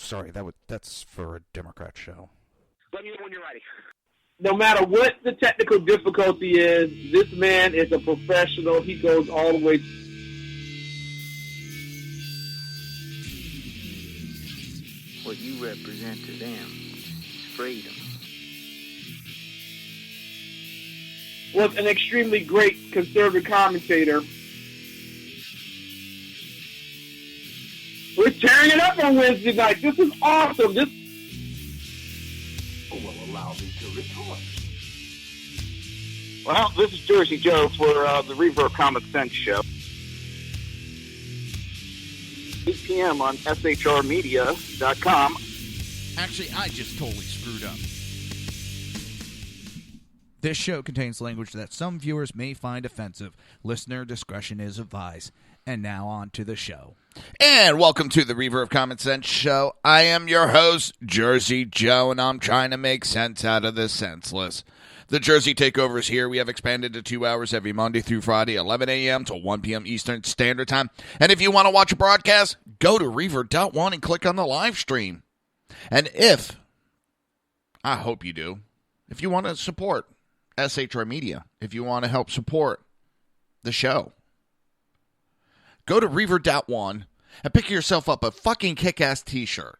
sorry, that's for a Democrat show. Let me know when you're ready. No matter what the technical difficulty is, this man is a professional. He goes all the way. What you represent to them is freedom. Was an extremely great conservative commentator. We're tearing it up on Wednesday night. This is awesome. This will allow me to retort. Well, this is Jersey Joe for the Reaver of Common Sense show. 8 p.m. on shrmedia.com. Actually, I just totally screwed up. This show contains language that some viewers may find offensive. Listener discretion is advised. And now on to the show. And welcome to the Reaver of Common Sense show. I am your host, Jersey Joe, and I'm trying to make sense out of the senseless. The Jersey Takeover is here. We have expanded to 2 hours every Monday through Friday, 11 a.m. to 1 p.m. Eastern Standard Time. And if you want to watch a broadcast, go to Reaver.1 and click on the live stream. And I hope you do, if you want to support SHR Media, if you want to help support the show, go to Reaver.1 and pick yourself up a fucking kick-ass t-shirt.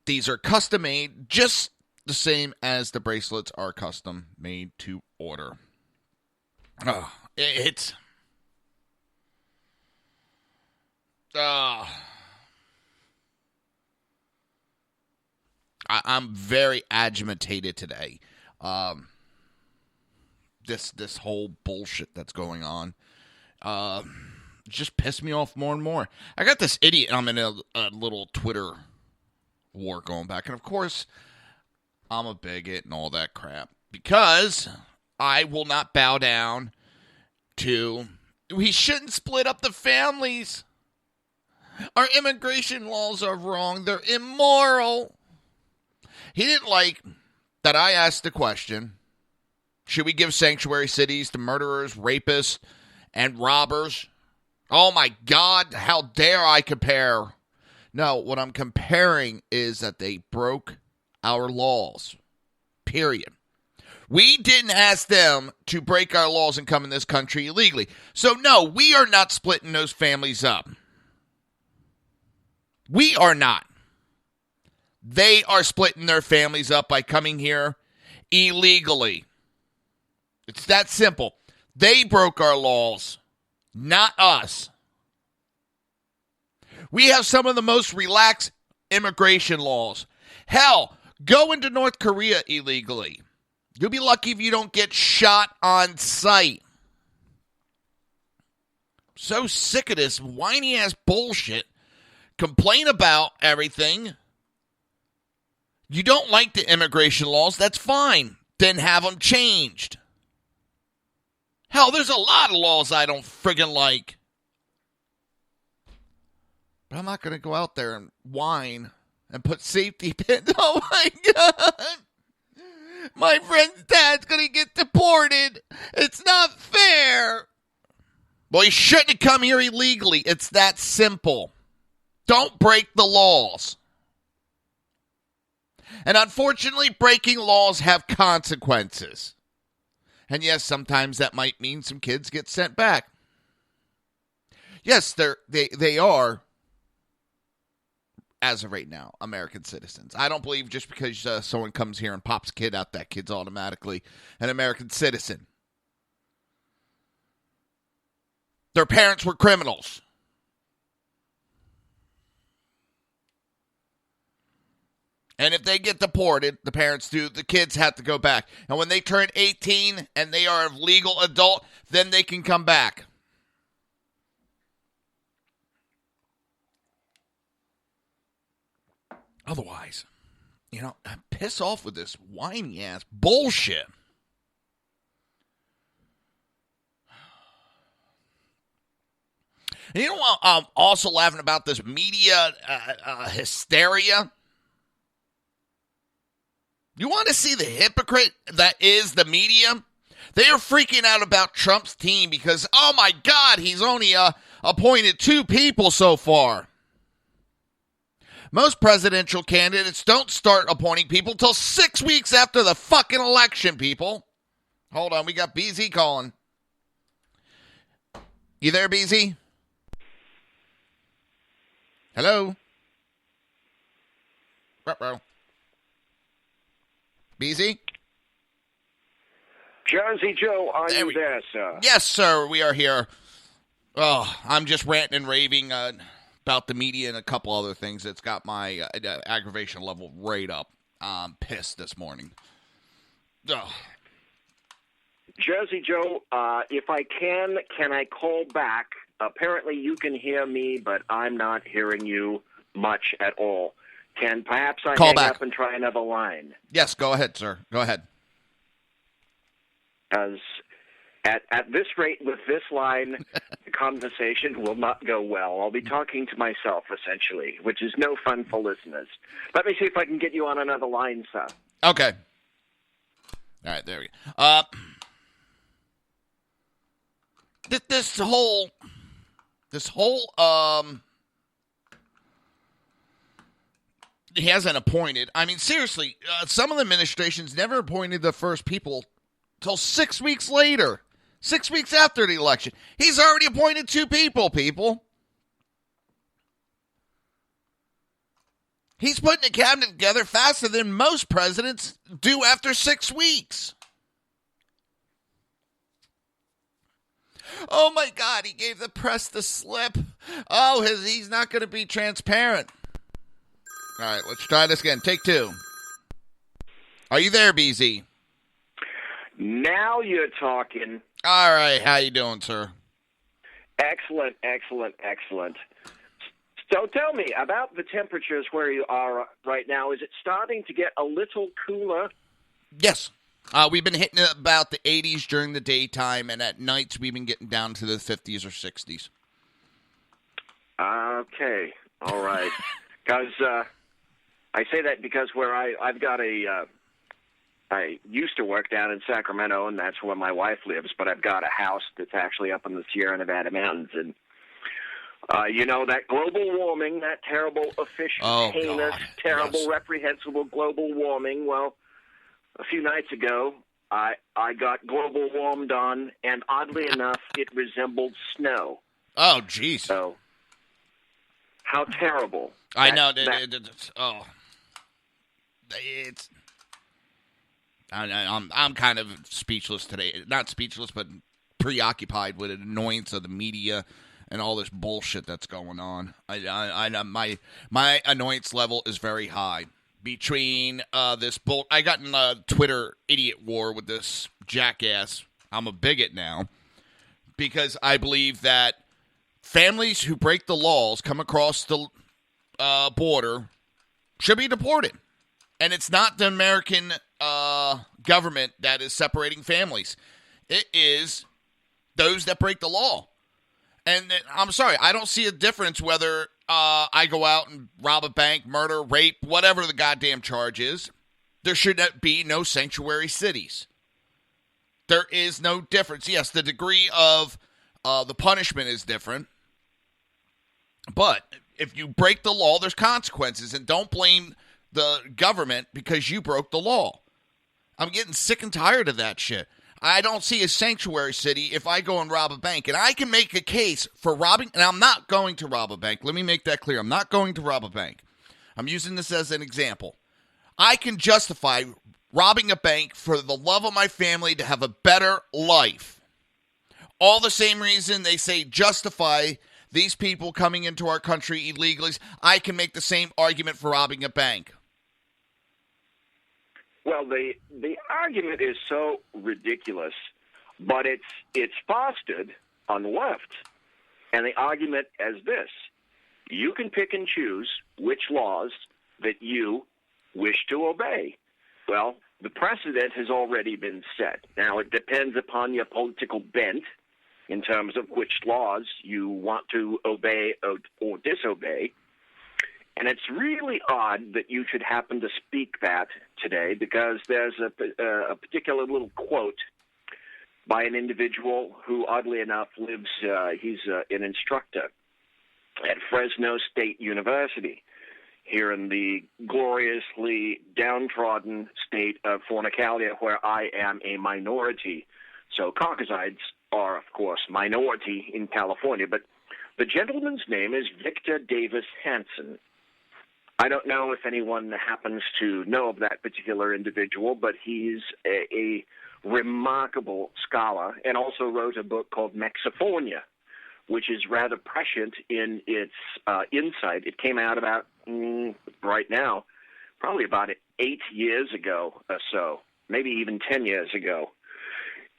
These are custom-made, just the same as the bracelets are custom-made to order. I'm very agitated today. This whole bullshit that's going on. Just pissed me off more and more. I got this idiot. I'm in a little Twitter war going back. And of course, I'm a bigot and all that crap. Because I will not bow down to, we shouldn't split up the families. Our immigration laws are wrong. They're immoral. He didn't like that I asked the question, should we give sanctuary cities to murderers, rapists, and robbers? Oh my God, how dare I compare? No, what I'm comparing is that they broke our laws. Period. We didn't ask them to break our laws and come in this country illegally. So no, we are not splitting those families up. We are not. They are splitting their families up by coming here illegally. It's that simple. They broke our laws, not us. We have some of the most relaxed immigration laws. Hell, go into North Korea illegally. You'll be lucky if you don't get shot on sight. So sick of this whiny-ass bullshit. Complain about everything. You don't like the immigration laws, that's fine. Then have them changed. Hell, there's a lot of laws I don't friggin' like. But I'm not going to go out there and whine and put safety pins. Oh my God. My friend's dad's going to get deported. It's not fair. Well, he shouldn't have come here illegally. It's that simple. Don't break the laws. And unfortunately, breaking laws have consequences. And yes, sometimes that might mean some kids get sent back. Yes, they are, as of right now, American citizens. I don't believe just because someone comes here and pops a kid out, that kid's automatically an American citizen. Their parents were criminals. And if they get deported, the parents do, the kids have to go back. And when they turn 18 and they are a legal adult, then they can come back. Otherwise, I piss off with this whiny-ass bullshit. And you know what I'm also laughing about? This media hysteria. You want to see the hypocrite that is the media? They are freaking out about Trump's team because, oh my God, he's only appointed 2 people so far. Most presidential candidates don't start appointing people till 6 weeks after the fucking election, people. Hold on, we got BZ calling. You there, BZ? Hello? Ruh-roh. BZ? Jersey Joe, are you there, sir? Yes, sir, we are here. Oh, I'm just ranting and raving about the media and a couple other things that's got my aggravation level right up. I'm pissed this morning. Ugh. Jersey Joe, if I can I call back? Apparently you can hear me, but I'm not hearing you much at all. Can perhaps I hang up and try another line? Yes, go ahead, sir. Go ahead. Because at this rate, with this line, the conversation will not go well. I'll be talking to myself, essentially, which is no fun for listeners. Let me see if I can get you on another line, sir. Okay. All right, there we go. This whole he hasn't appointed. I mean, seriously, some of the administrations never appointed the first people till 6 weeks later. 6 weeks after the election. He's already appointed 2 people. He's putting a cabinet together faster than most presidents do after 6 weeks. Oh, my God, he gave the press the slip. Oh, he's not going to be transparent. All right, let's try this again. Take 2. Are you there, BZ? Now you're talking. All right, how you doing, sir? Excellent. So tell me about the temperatures where you are right now. Is it starting to get a little cooler? Yes. We've been hitting about the 80s during the daytime, and at nights we've been getting down to the 50s or 60s. Okay, all right. Because I say that because where I've got I used to work down in Sacramento, and that's where my wife lives, but I've got a house that's actually up in the Sierra Nevada mountains, and that global warming, that terrible, official, heinous, terrible, reprehensible global warming. Well, a few nights ago, I got global warmed on, and oddly enough, it resembled snow. Oh, jeez. So, how terrible. I know. I'm kind of speechless today. Not speechless, but preoccupied with the annoyance of the media and all this bullshit that's going on. My annoyance level is very high. Between this I got in a Twitter idiot war with this jackass. I'm a bigot now because I believe that families who break the laws, come across the border, should be deported. And it's not the American government that is separating families. It is those that break the law. And I'm sorry, I don't see a difference whether I go out and rob a bank, murder, rape, whatever the goddamn charge is. There should be no sanctuary cities. There is no difference. Yes, the degree of the punishment is different. But if you break the law, there's consequences. And don't blame the government because you broke the law. I'm getting sick and tired of that shit. I don't see a sanctuary city if I go and rob a bank. And I can make a case for robbing, and I'm not going to rob a bank. Let me make that clear. I'm not going to rob a bank. I'm using this as an example. I can justify robbing a bank for the love of my family to have a better life. All the same reason they say justify these people coming into our country illegally. I can make the same argument for robbing a bank. Well, the argument is so ridiculous, but it's fostered on the left. And the argument is this: you can pick and choose which laws that you wish to obey. Well, the precedent has already been set. Now, it depends upon your political bent in terms of which laws you want to obey or disobey. And it's really odd that you should happen to speak that today, because there's a particular little quote by an individual who, oddly enough, lives, he's an instructor at Fresno State University. here in the gloriously downtrodden state of Fornicalia, where I am a minority. So Caucasides are, of course, minority in California, but the gentleman's name is Victor Davis Hanson. I don't know if anyone happens to know of that particular individual, but he's a remarkable scholar and also wrote a book called Mexifornia, which is rather prescient in its insight. It came out about, right now, probably about 8 years ago or so, maybe even 10 years ago.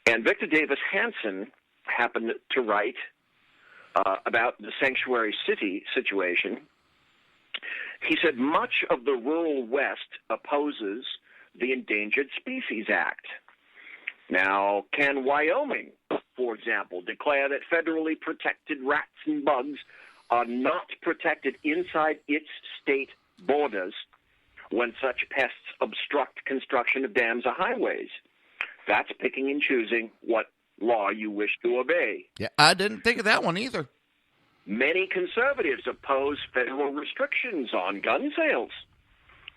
And Victor Davis Hanson happened to write about the sanctuary city situation. He said much of the rural West opposes the Endangered Species Act. Now, can Wyoming, for example, declare that federally protected rats and bugs are not protected inside its state borders when such pests obstruct construction of dams or highways? That's picking and choosing what law you wish to obey. Yeah, I didn't think of that one either. Many conservatives oppose federal restrictions on gun sales.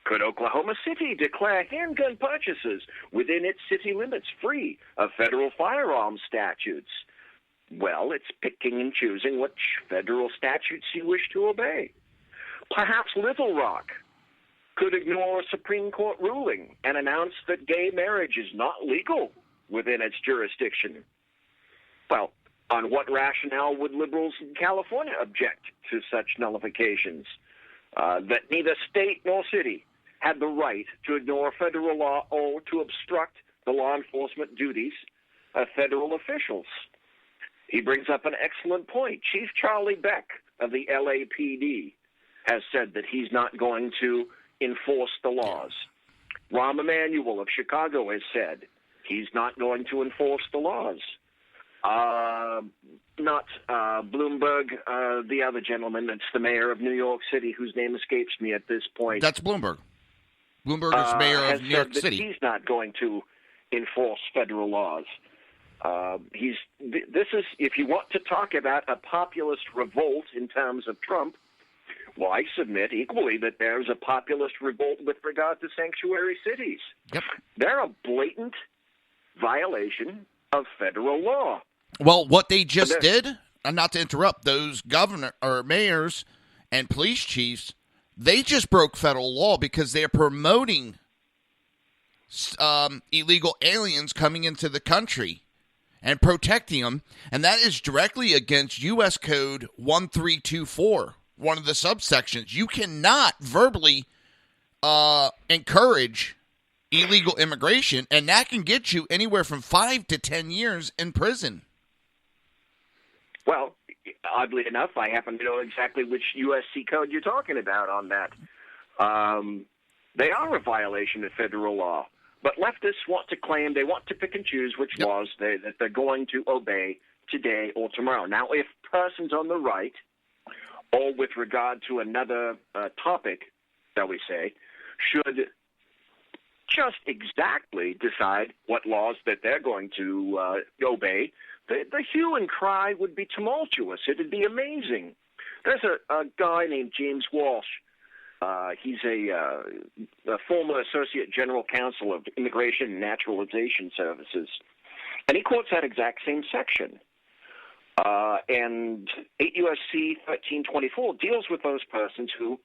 Could Oklahoma City declare handgun purchases within its city limits free of federal firearms statutes? Well, it's picking and choosing which federal statutes you wish to obey. Perhaps Little Rock could ignore a Supreme Court ruling and announce that gay marriage is not legal within its jurisdiction. Well, on what rationale would liberals in California object to such nullifications? That neither state nor city had the right to ignore federal law or to obstruct the law enforcement duties of federal officials. He brings up an excellent point. Chief Charlie Beck of the LAPD has said that he's not going to enforce the laws. Rahm Emanuel of Chicago has said he's not going to enforce the laws. Not Bloomberg, the other gentleman that's the mayor of New York City, whose name escapes me at this point. That's Bloomberg. Bloomberg is mayor of New York City. He's not going to enforce federal laws. This is, if you want to talk about a populist revolt in terms of Trump, well, I submit equally that there's a populist revolt with regard to sanctuary cities. Yep. They're a blatant violation of federal law. Well, what they just did, and not to interrupt, those governor or mayors and police chiefs, they just broke federal law because they are promoting illegal aliens coming into the country and protecting them, and that is directly against U.S. Code 1324, one of the subsections. You cannot verbally encourage illegal immigration, and that can get you anywhere from 5 to 10 years in prison. Well, oddly enough, I happen to know exactly which USC code you're talking about on that. They are a violation of federal law, but leftists want to claim, they want to pick and choose which laws that they're going to obey today or tomorrow. Now, if persons on the right, or with regard to another topic, shall we say, should just exactly decide what laws that they're going to obey, the hue and cry would be tumultuous. It would be amazing. There's a guy named James Walsh. He's a former Associate General Counsel of Immigration and Naturalization Services, and he quotes that exact same section. And 8 U.S.C. 1324 deals with those persons who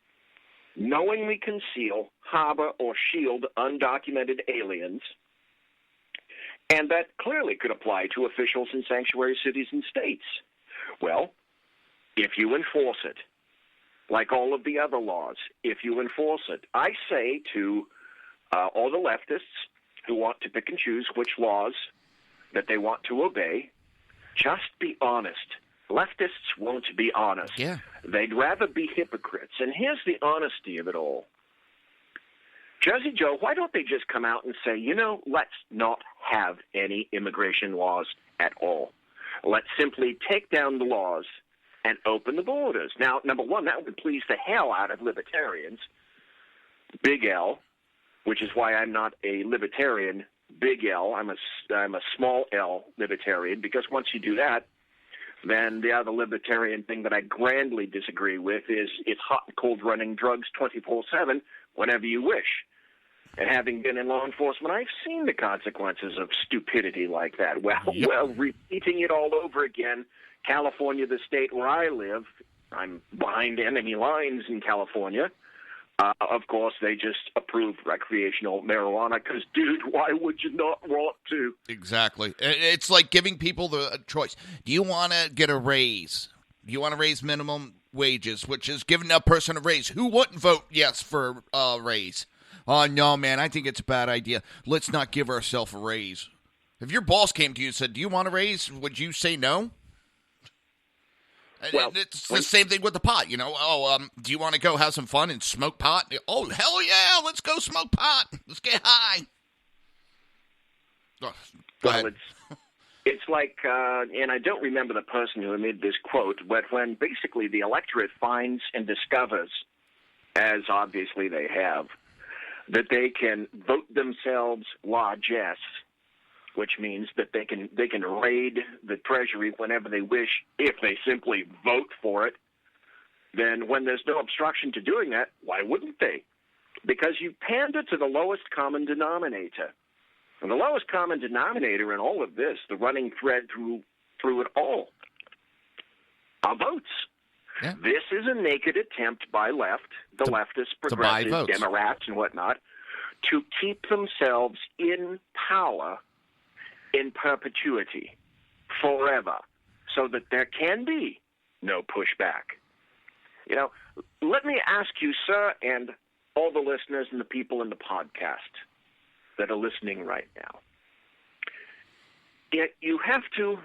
knowingly conceal, harbor, or shield undocumented aliens, and that clearly could apply to officials in sanctuary cities and states. Well, if you enforce it, like all of the other laws, if you enforce it, I say to all the leftists who want to pick and choose which laws that they want to obey, just be honest. Leftists won't be honest. Yeah. They'd rather be hypocrites. And here's the honesty of it all. Jersey Joe, why don't they just come out and say, let's not have any immigration laws at all. Let's simply take down the laws and open the borders. Now, number one, that would please the hell out of libertarians. Big L, which is why I'm not a libertarian. Big L, I'm a small L libertarian, because once you do that, Then the other libertarian thing that I grandly disagree with is it's hot and cold running drugs 24/7 whenever you wish. And having been in law enforcement, I've seen the consequences of stupidity like that. Well, repeating it all over again, California, the state where I live, I'm behind enemy lines in California. Of course, they just approved recreational marijuana because, dude, why would you not want to? Exactly. It's like giving people the choice. Do you want to get a raise? Do you want to raise minimum wages, which is giving a person a raise? Who wouldn't vote yes for a raise? Oh, no, man, I think it's a bad idea. Let's not give ourselves a raise. If your boss came to you and said, do you want a raise, would you say no? Well, it's the same thing with the pot, you know. Oh, do you want to go have some fun and smoke pot? Oh, hell yeah, let's go smoke pot. Let's get high. Oh, go ahead. It's like, and I don't remember the person who made this quote, but when basically the electorate finds and discovers, as obviously they have, that they can vote themselves largesse, which means that they can raid the Treasury whenever they wish if they simply vote for it, then when there's no obstruction to doing that, why wouldn't they? Because you pander to the lowest common denominator. And the lowest common denominator in all of this, the running thread through it all, are votes. Yeah. This is a naked attempt by the leftists, progressives, Democrats, and whatnot, to keep themselves in power in perpetuity, forever, so that there can be no pushback. You know, let me ask you, sir, and all the listeners and the people in the podcast that are listening right now, you have to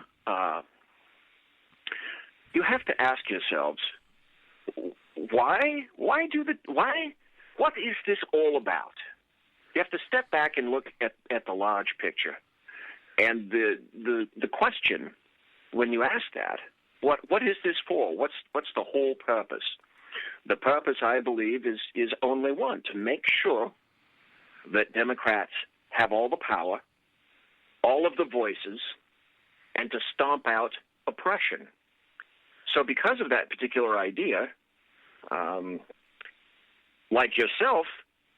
ask yourselves, what is this all about? You have to step back and look at the large picture. And the question, when you ask that, what is this for? What's the whole purpose? The purpose, I believe, is only one: to make sure that Democrats have all the power, all of the voices, and to stomp out oppression. So because of that particular idea, like yourself,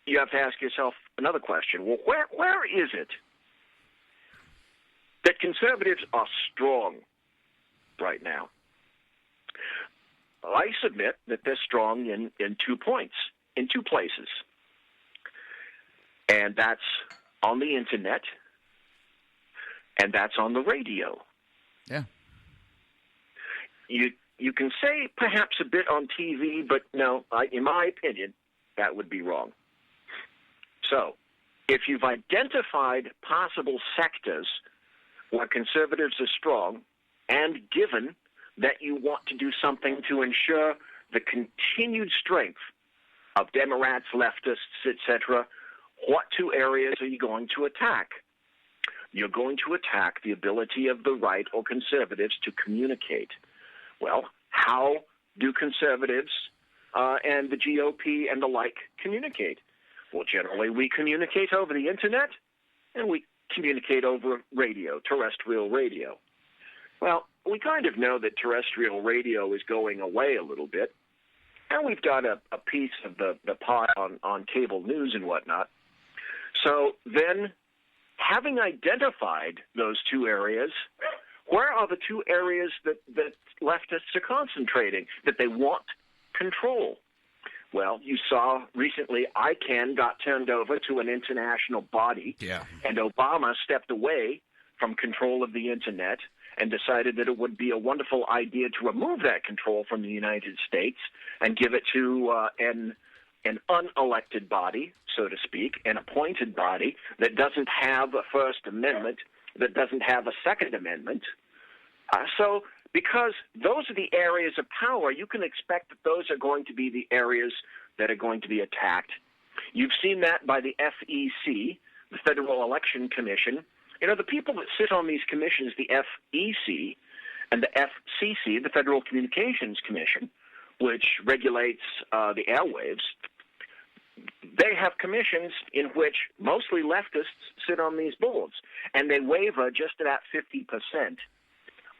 you have to ask yourself another question. Well, where is it that conservatives are strong right now? I submit that they're strong in 2 points, in 2 places. And that's on the internet, and that's on the radio. Yeah. You can say perhaps a bit on TV, but no, in my opinion, that would be wrong. So, if you've identified possible sectors where conservatives are strong, and given that you want to do something to ensure the continued strength of Democrats, leftists, etc., what 2 areas are you going to attack? You're going to attack the ability of the right or conservatives to communicate. Well, how do conservatives and the GOP and the like communicate? Well, generally we communicate over the internet, and we communicate over radio, terrestrial radio. Well, we kind of know that terrestrial radio is going away a little bit, and we've got a piece of the pie on cable news and whatnot. So then, having identified those 2 areas, where are the 2 areas that leftists are concentrating, that they want control? Well, you saw recently ICANN got turned over to an international body, and Obama stepped away from control of the internet and decided that it would be a wonderful idea to remove that control from the United States and give it to an unelected body, so to speak, an appointed body that doesn't have a First Amendment, that doesn't have a Second Amendment. So because those are the areas of power, you can expect that those are going to be the areas that are going to be attacked. You've seen that by the FEC, the Federal Election Commission. You know, the people that sit on these commissions, the FEC and the FCC, the Federal Communications Commission, which regulates the airwaves, they have commissions in which mostly leftists sit on these boards, and they waver just about 50%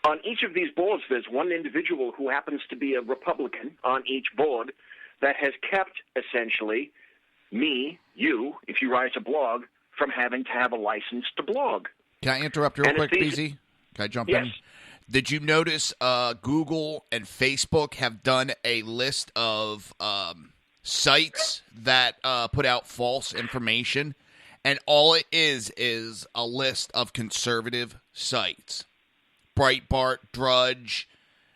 On each of these boards, there's one individual who happens to be a Republican on each board that has kept, essentially, me, you, if you write a blog, from having to have a license to blog. Can I interrupt real quick, BZ? Can I jump in? Yes. Did you notice Google and Facebook have done a list of sites that put out false information? And all it is a list of conservative sites. Breitbart, Drudge,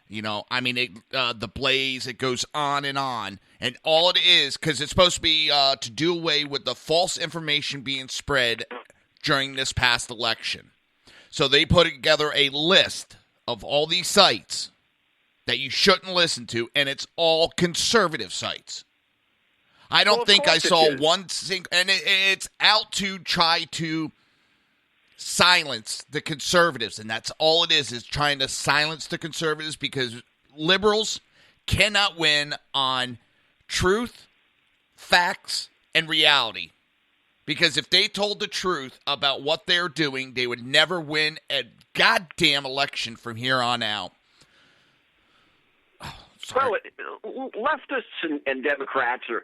the Blaze, it goes on. And all it is, because it's supposed to be to do away with the false information being spread during this past election. So they put together a list of all these sites that you shouldn't listen to, and it's all conservative sites. I don't think I saw one single, and it's out to try to silence the conservatives, and that's all it is trying to silence the conservatives, because liberals cannot win on truth, facts, and reality. Because if they told the truth about what they're doing, they would never win a goddamn election from here on out. Well, leftists and Democrats are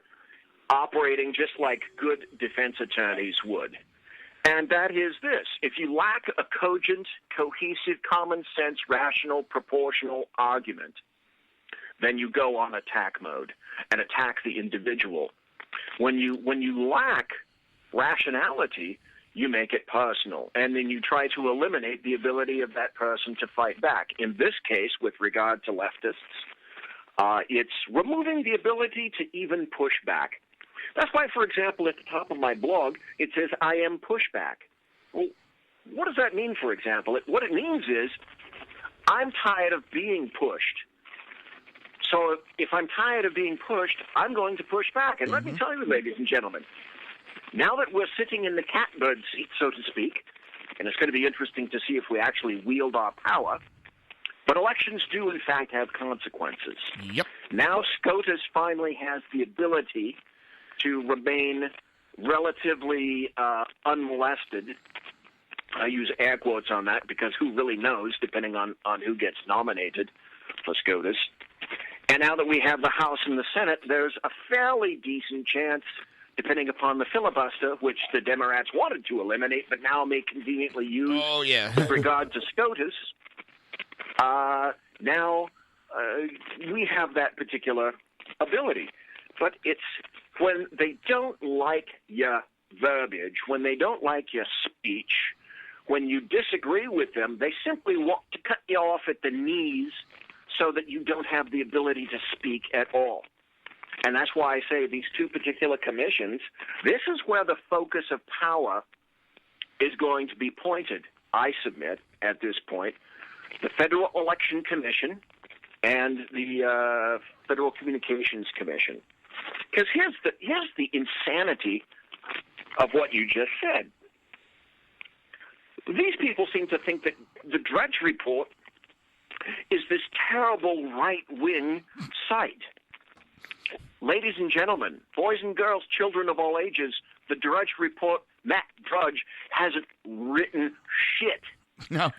operating just like good defense attorneys would. And that is this. If you lack a cogent, cohesive, common sense, rational, proportional argument, then you go on attack mode and attack the individual. When you lack rationality, you make it personal, and then you try to eliminate the ability of that person to fight back. In this case, with regard to leftists, it's removing the ability to even push back. That's why, for example, at the top of my blog, it says, I am pushback. Well, what does that mean, for example? What it means is, I'm tired of being pushed. So if I'm tired of being pushed, I'm going to push back. And let me tell you, ladies and gentlemen, now that we're sitting in the catbird seat, so to speak, and it's going to be interesting to see if we actually wield our power, but elections do, in fact, have consequences. Yep. Now SCOTUS finally has the ability to remain relatively unmolested. I use air quotes on that because who really knows, depending on who gets nominated for SCOTUS. And now that we have the House and the Senate, there's a fairly decent chance, depending upon the filibuster, which the Democrats wanted to eliminate, but now may conveniently use with regard to SCOTUS. Now we have that particular ability. But it's when they don't like your verbiage, when they don't like your speech, when you disagree with them, they simply want to cut you off at the knees so that you don't have the ability to speak at all. And that's why I say these two particular commissions, this is where the focus of power is going to be pointed, I submit, at this point. The Federal Election Commission and the Federal Communications Commission. Because here's the insanity of what you just said. These people seem to think that the Drudge Report is this terrible right-wing site. Ladies and gentlemen, boys and girls, children of all ages, the Drudge Report, Matt Drudge, hasn't written shit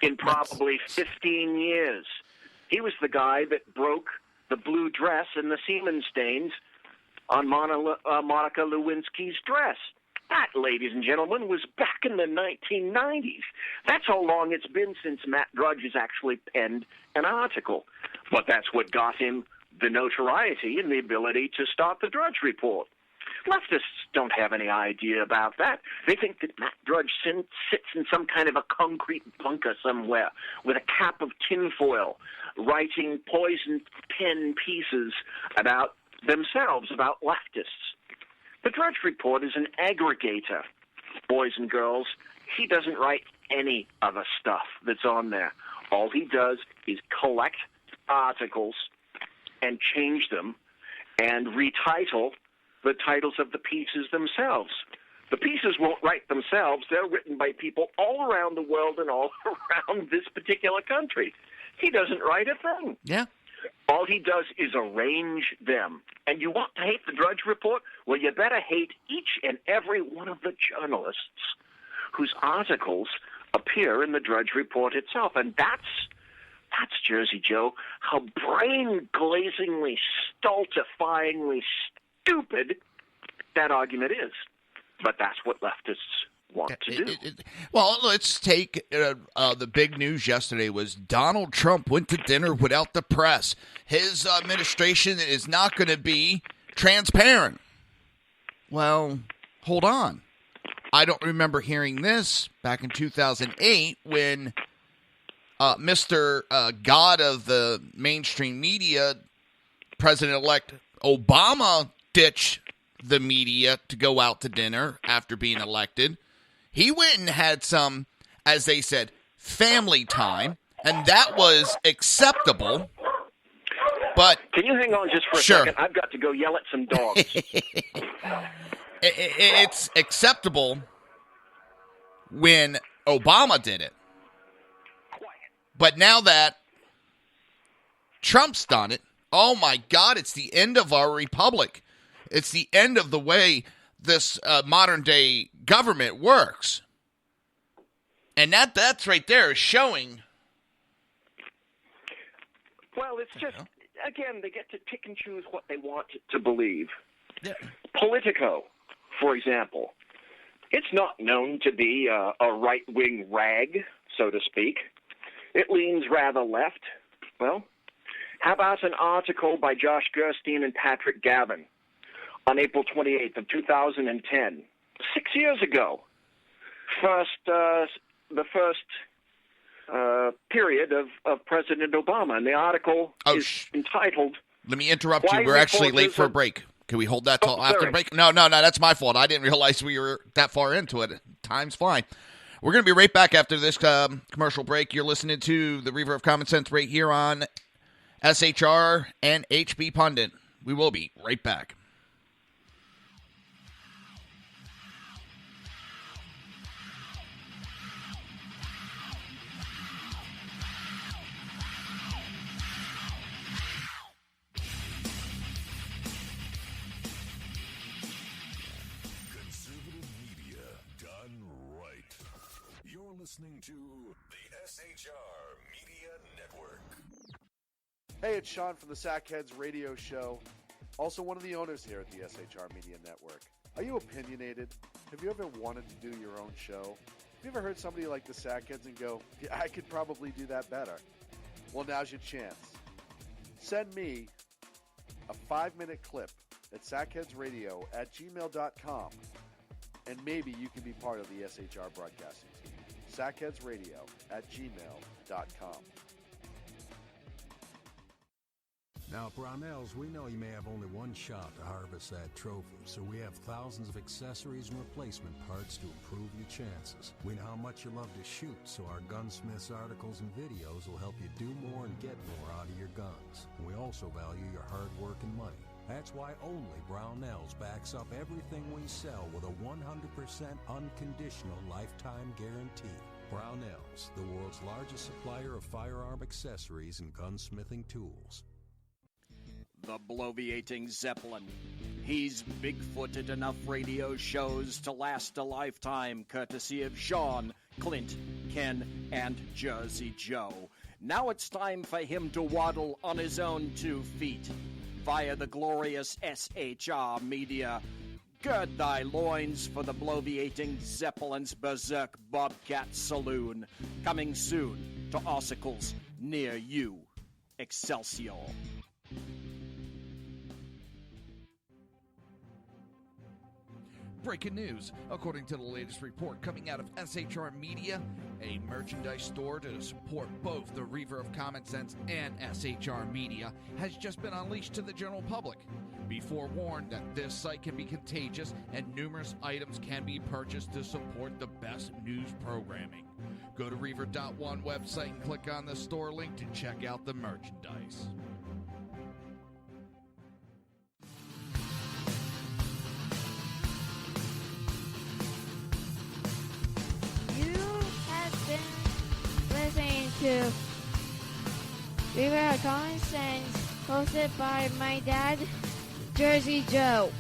in probably 15 years. He was the guy that broke the blue dress and the semen stains on Monica Lewinsky's dress. That, ladies and gentlemen, was back in the 1990s. That's how long it's been since Matt Drudge has actually penned an article. But that's what got him the notoriety and the ability to start the Drudge Report. Leftists don't have any idea about that. They think that Matt Drudge sits in some kind of a concrete bunker somewhere with a cap of tinfoil, writing poison pen pieces about themselves, about leftists. The Drudge Report is an aggregator, boys and girls. He doesn't write any of the stuff that's on there. All he does is collect articles and change them and retitle the titles of the pieces themselves. The pieces won't write themselves. They're written by people all around the world and all around this particular country. He doesn't write a thing. Yeah. All he does is arrange them. And you want to hate the Drudge Report? Well, you better hate each and every one of the journalists whose articles appear in the Drudge Report itself. And that's that's, Jersey Joe, how brain-glazingly, stultifyingly stupid that argument is. But that's what leftists want to do. Well, let's take the big news yesterday was Donald Trump went to dinner without the press. His administration is not going to be transparent. Well, hold on. I don't remember hearing this back in 2008 when Mr. God of the mainstream media, President-elect Obama, ditched the media to go out to dinner after being elected. He went and had some, as they said, family time, and that was acceptable. But can you hang on just for a second? I've got to go yell at some dogs. It's acceptable when Obama did it. But now that Trump's done it, oh my God, it's the end of our republic. It's the end of the way this modern-day government works. And that's right there is showing. Well, it's just, again, they get to pick and choose what they want to believe. Yeah. Politico, for example, it's not known to be a right-wing rag, so to speak. It leans rather left. Well, how about an article by Josh Gerstein and Patrick Gavin on April 28th of 2010, 6 years ago? The first period of President Obama. And the article is entitled... Let me interrupt you. We're actually late for a break. Can we hold that till after the break? No, that's my fault. I didn't realize we were that far into it. Time's fine. We're going to be right back after this commercial break. You're listening to the Reaver of Common Sense right here on SHR and HB Pundit. We will be right back. Listening to the SHR Media Network. Hey, it's Sean from the Sackheads Radio Show, also one of the owners here at the SHR Media Network. Are you opinionated? Have you ever wanted to do your own show? Have you ever heard somebody like the Sackheads and go, yeah, I could probably do that better? Well, now's your chance. Send me a 5-minute clip at sackheadsradio@gmail.com, and maybe you can be part of the SHR broadcasting team. sackheadsradio@gmail.com. Now, at Brownells, we know you may have only one shot to harvest that trophy, so we have thousands of accessories and replacement parts to improve your chances. We know how much you love to shoot, so our Gunsmiths articles and videos will help you do more and get more out of your guns. And we also value your hard work and money. That's why only Brownells backs up everything we sell with a 100% unconditional lifetime guarantee. Brownells, the world's largest supplier of firearm accessories and gunsmithing tools. The bloviating Zeppelin. He's Bigfooted enough radio shows to last a lifetime, courtesy of Sean, Clint, Ken, and Jersey Joe. Now it's time for him to waddle on his own 2 feet via the glorious SHR Media. Gird thy loins for the bloviating Zeppelin's Berserk Bobcat Saloon. Coming soon to ossicles near you. Excelsior. Breaking news. According to the latest report coming out of SHR Media, a merchandise store to support both the Reaver of Common Sense and SHR Media has just been unleashed to the general public. Be forewarned that this site can be contagious and numerous items can be purchased to support the best news programming. Go to Reaver.one website and click on the store link to check out the merchandise. Listening to Reaver of Common Sense, hosted by my dad, Jersey Joe.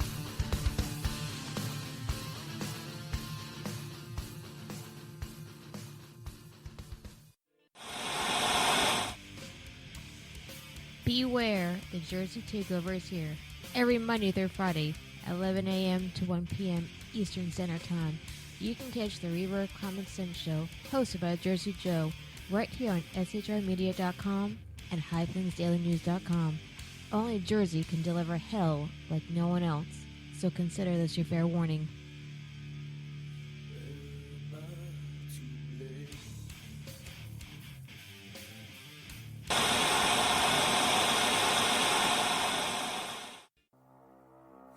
Beware, the Jersey Takeover is here. Every Monday through Friday, 11 a.m. to 1 p.m. Eastern Standard Time. You can catch the Reaver of Common Sense show, hosted by Jersey Joe, right here on shrmedia.com and highplains.dailynews.com. Only Jersey can deliver hell like no one else, so consider this your fair warning.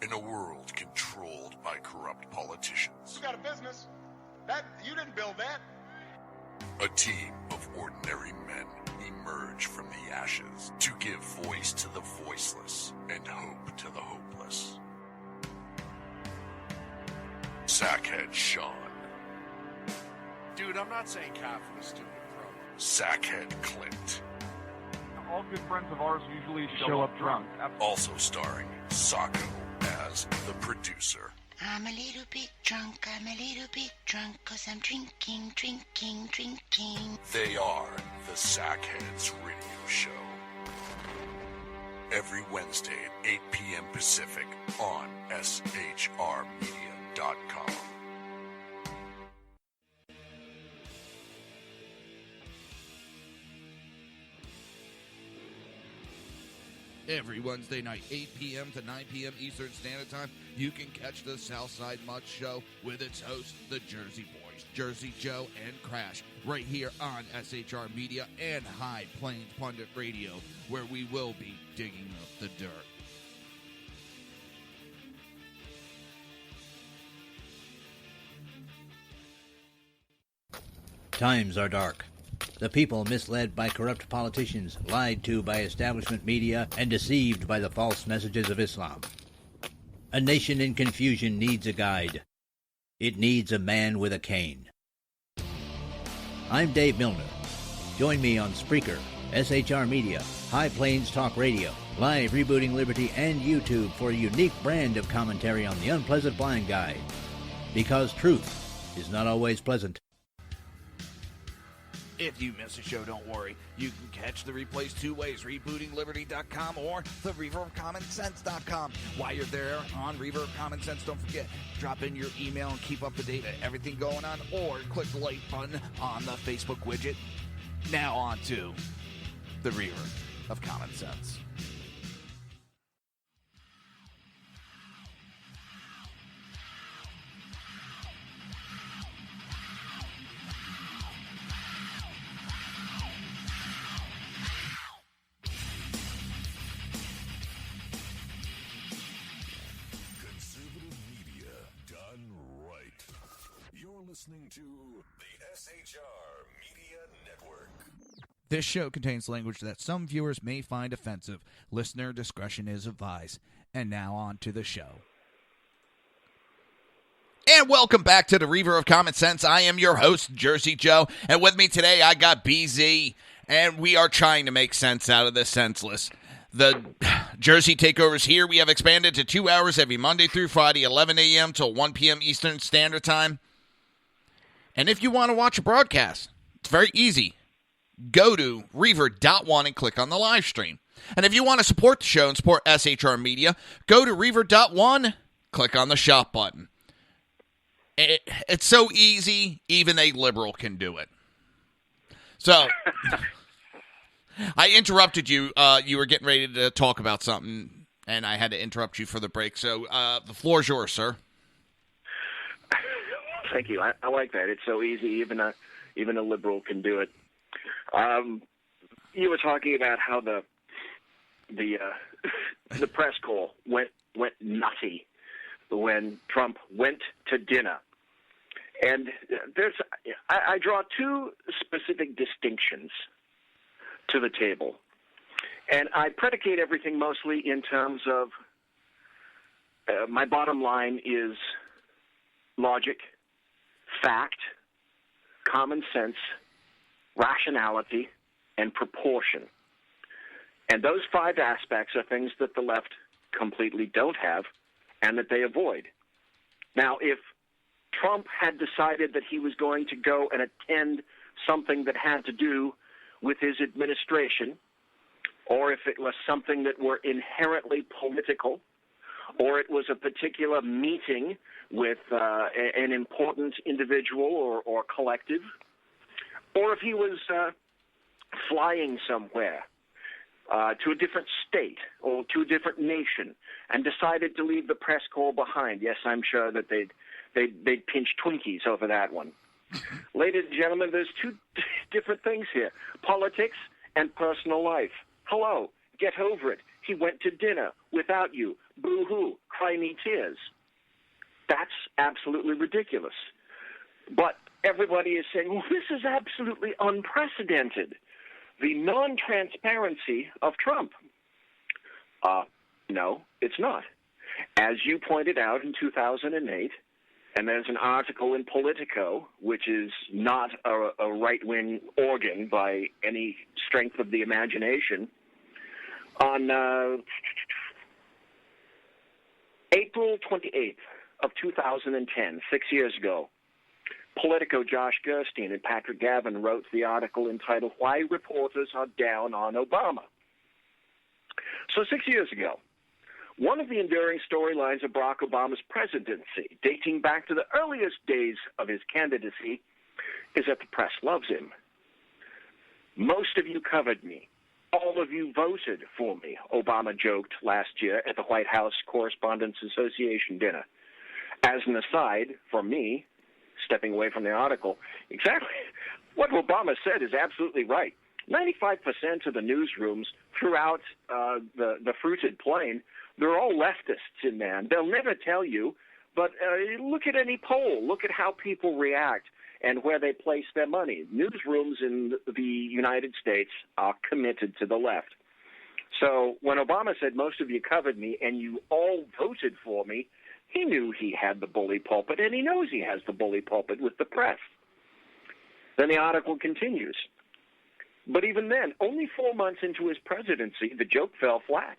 In a world controlled by corrupt politicians, You got a business. That you didn't build that. a team of ordinary men emerge from the ashes to give voice to the voiceless and hope to the hopeless. Sackhead Sean. Dude, I'm not saying coffee is stupid, bro. Sackhead Clint. All good friends of ours usually show up drunk. Also starring Sacco as the producer. I'm a little bit drunk, 'cause I'm drinking. They are the Sackheads Radio Show. Every Wednesday at 8 p.m. Pacific on shrmedia.com. Every Wednesday night, 8 p.m. to 9 p.m. Eastern Standard Time, you can catch the Southside Mutt Show with its hosts, the Jersey Boys, Jersey Joe and Crash, right here on SHR Media and High Plains Pundit Radio, where we will be digging up the dirt. Times are dark. The people misled by corrupt politicians, lied to by establishment media, and deceived by the false messages of Islam. A nation in confusion needs a guide. It needs a man with a cane. I'm Dave Milner. Join me on Spreaker, SHR Media, High Plains Talk Radio, Live Rebooting Liberty, and YouTube for a unique brand of commentary on the unpleasant blind guide. Because truth is not always pleasant. If you miss a show, don't worry. You can catch the replays two ways, rebootingliberty.com or the Reaver of Common Sense.com. While you're there on Reaver of Common Sense, don't forget, drop in your email and keep up to date on everything going on, or click the like button on the Facebook widget. Now on to the Reaver of Common Sense. Listening to the SHR Media Network. This show contains language that some viewers may find offensive. Listener discretion is advised. And now on to the show. And welcome back to the Reaver of Common Sense. I am your host, Jersey Joe. And with me today, I got BZ. And we are trying to make sense out of the senseless. The Jersey Takeovers here. We have expanded to 2 hours every Monday through Friday, 11 a.m. till 1 p.m. Eastern Standard Time. And if you want to watch a broadcast, it's very easy. Go to Reaver.1 and click on the live stream. And if you want to support the show and support SHR Media, go to Reaver.1, click on the shop button. It's so easy, even a liberal can do it. So, I interrupted you. You were getting ready to talk about something, and I had to interrupt you for the break. So, the floor is yours, sir. Thank you. I like that. It's so easy. Even a liberal can do it. You were talking about how the press call went nutty when Trump went to dinner, and I draw two specific distinctions to the table, and I predicate everything mostly in terms of my bottom line is logic, fact, common sense, rationality, and proportion. And those five aspects are things that the left completely don't have and that they avoid. Now, if Trump had decided that he was going to go and attend something that had to do with his administration, or if it was something that were inherently political, or it was a particular meeting with an important individual or collective, or if he was flying somewhere to a different state or to a different nation and decided to leave the press corps behind. Yes, I'm sure that they'd pinch Twinkies over that one. Ladies and gentlemen, there's two different things here: politics and personal life. Hello, get over it. He went to dinner without you. Boo-hoo, cry me tears. That's absolutely ridiculous. But everybody is saying, well, this is absolutely unprecedented. The non-transparency of Trump. No, it's not. As you pointed out in 2008, and there's an article in Politico, which is not a right-wing organ by any strength of the imagination, on April 28th of 2010, 6 years ago, Politico Josh Gerstein and Patrick Gavin wrote the article entitled, Why Reporters Are Down on Obama. So 6 years ago, one of the enduring storylines of Barack Obama's presidency, dating back to the earliest days of his candidacy, is that the press loves him. Most of you covered me. All of you voted for me, Obama joked last year at the White House Correspondents Association dinner. As an aside, for me, stepping away from the article, exactly what Obama said is absolutely right. 95% of the newsrooms throughout the fruited plain, they're all leftists in there. They'll never tell you, but look at any poll. Look at how people react and where they place their money. Newsrooms in the United States are committed to the left. So when Obama said, most of you covered me and you all voted for me, he knew he had the bully pulpit, and he knows he has the bully pulpit with the press. Then the article continues. But even then, only 4 months into his presidency, the joke fell flat.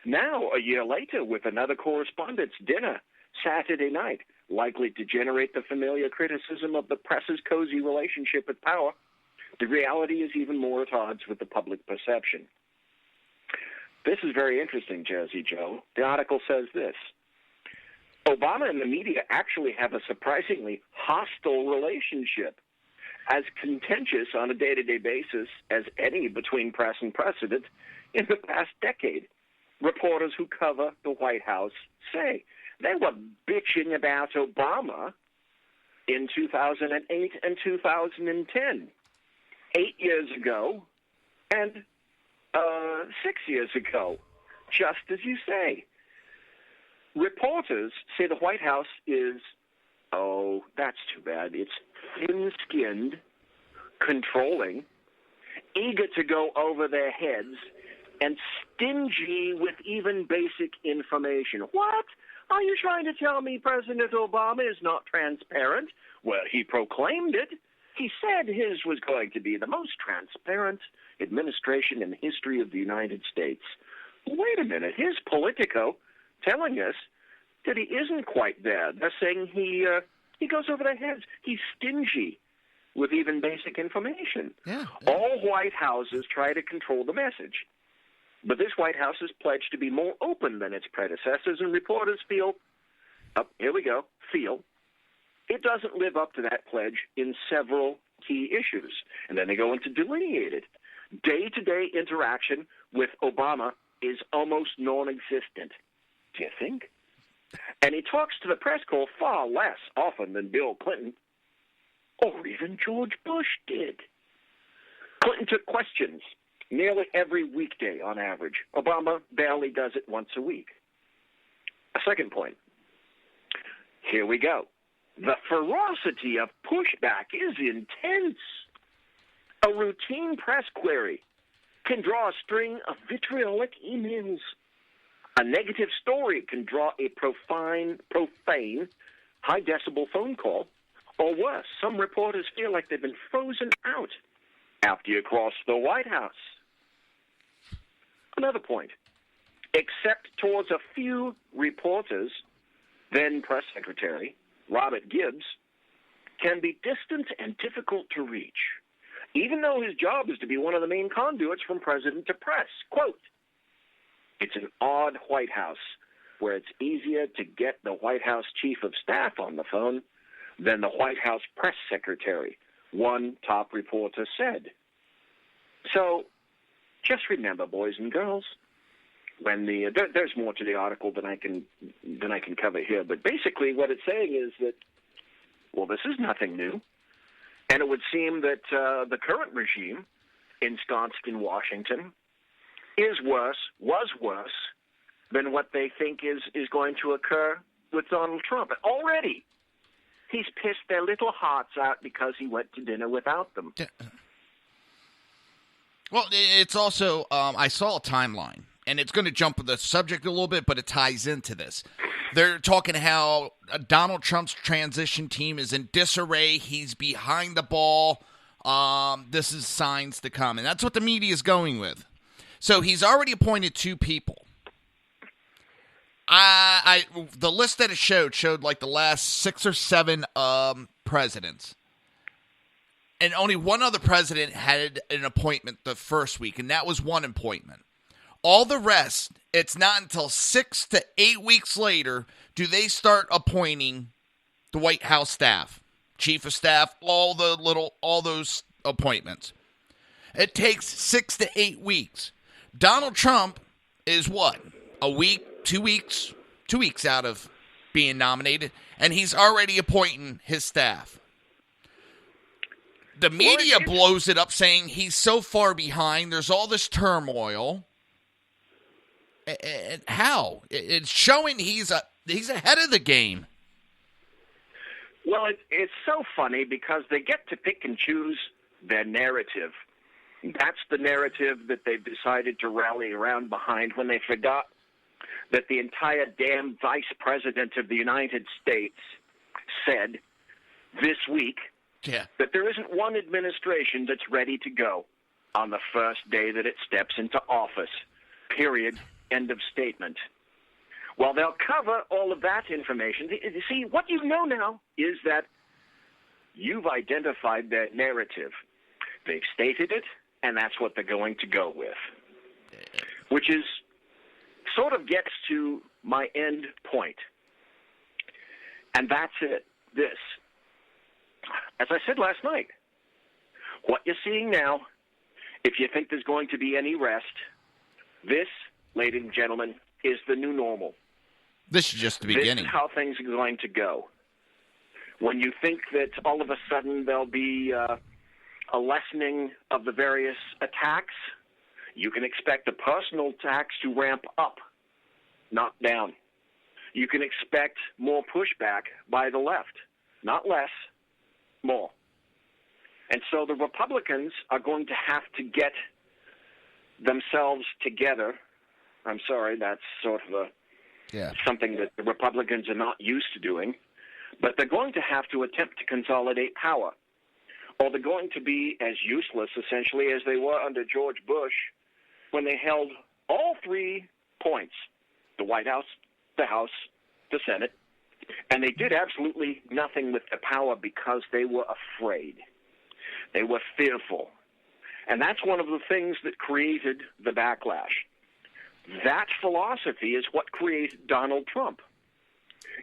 Now, a year later, with another correspondents' dinner, Saturday night, likely to generate the familiar criticism of the press's cozy relationship with power, the reality is even more at odds with the public perception. This is very interesting, Jersey Joe. The article says this. Obama and the media actually have a surprisingly hostile relationship, as contentious on a day-to-day basis as any between press and precedent in the past decade. Reporters who cover the White House say they were bitching about Obama in 2008 and 2010, 8 years ago and 6 years ago, just as you say. Reporters say the White House is, oh, that's too bad, it's thin-skinned, controlling, eager to go over their heads, and stingy with even basic information. What? Are you trying to tell me President Obama is not transparent? Well, he proclaimed it. He said his was going to be the most transparent administration in the history of the United States. Wait a minute. Here's Politico telling us that he isn't quite there. They're saying he goes over their heads. He's stingy with even basic information. Yeah. All White Houses try to control the message. But this White House has pledged to be more open than its predecessors, and reporters feel it doesn't live up to that pledge in several key issues. And then they go into delineate it. Day-to-day interaction with Obama is almost non-existent. Do you think? And he talks to the press corps far less often than Bill Clinton, or even George Bush did. Clinton took questions nearly every weekday on average. Obama barely does it once a week. A second point. Here we go. The ferocity of pushback is intense. A routine press query can draw a string of vitriolic emails. A negative story can draw a profane, high-decibel phone call. Or worse, some reporters feel like they've been frozen out after you cross the White House. Another point. Except towards a few reporters, then press secretary Robert Gibbs can be distant and difficult to reach. even though his job is to be one of the main conduits from president to press. Quote, "It's an odd White House where it's easier to get the White House chief of staff on the phone than the White House press secretary," one top reporter said. So just remember, boys and girls, when there's more to the article than I can cover here, but basically what it's saying is that, well, this is nothing new, and it would seem that the current regime ensconced in Washington was worse than what they think is going to occur with Donald Trump. Already, he's pissed their little hearts out because he went to dinner without them. Well, it's also, I saw a timeline, and it's going to jump the subject a little bit, but it ties into this. They're talking how Donald Trump's transition team is in disarray. He's behind the ball. This is signs to come, and that's what the media is going with. So he's already appointed 2 people. The list that it showed like the last 6 or 7 presidents. And only one other president had an appointment the first week, and that was one appointment. All the rest, it's not until 6 to 8 weeks later do they start appointing the White House staff, chief of staff, all those appointments. It takes 6 to 8 weeks. Donald Trump is what? A week, 2 weeks? 2 weeks out of being nominated, and he's already appointing his staff. The media blows it up saying he's so far behind. There's all this turmoil. How? It's showing he's ahead of the game. Well, it's so funny because they get to pick and choose their narrative. That's the narrative that they've decided to rally around behind when they forgot that the entire damn vice president of the United States said this week that there isn't one administration that's ready to go on the first day that it steps into office. Period. End of statement. Well, they'll cover all of that information. You see, what you know now is that you've identified their narrative. They've stated it, and that's what they're going to go with. Which is sort of gets to my end point. And that's it. This. As I said last night, what you're seeing now, if you think there's going to be any rest, this, ladies and gentlemen, is the new normal. This is just the beginning. This is how things are going to go. When you think that all of a sudden there'll be a lessening of the various attacks, you can expect the personal attacks to ramp up, not down. You can expect more pushback by the left, not less, more. And so the Republicans are going to have to get themselves together. I'm sorry, that's sort of something that the Republicans are not used to doing. But they're going to have to attempt to consolidate power. Or they're going to be as useless, essentially, as they were under George Bush when they held all 3 points, the White House, the House, the Senate, and they did absolutely nothing with the power because they were afraid. They were fearful. And that's one of the things that created the backlash. That philosophy is what created Donald Trump.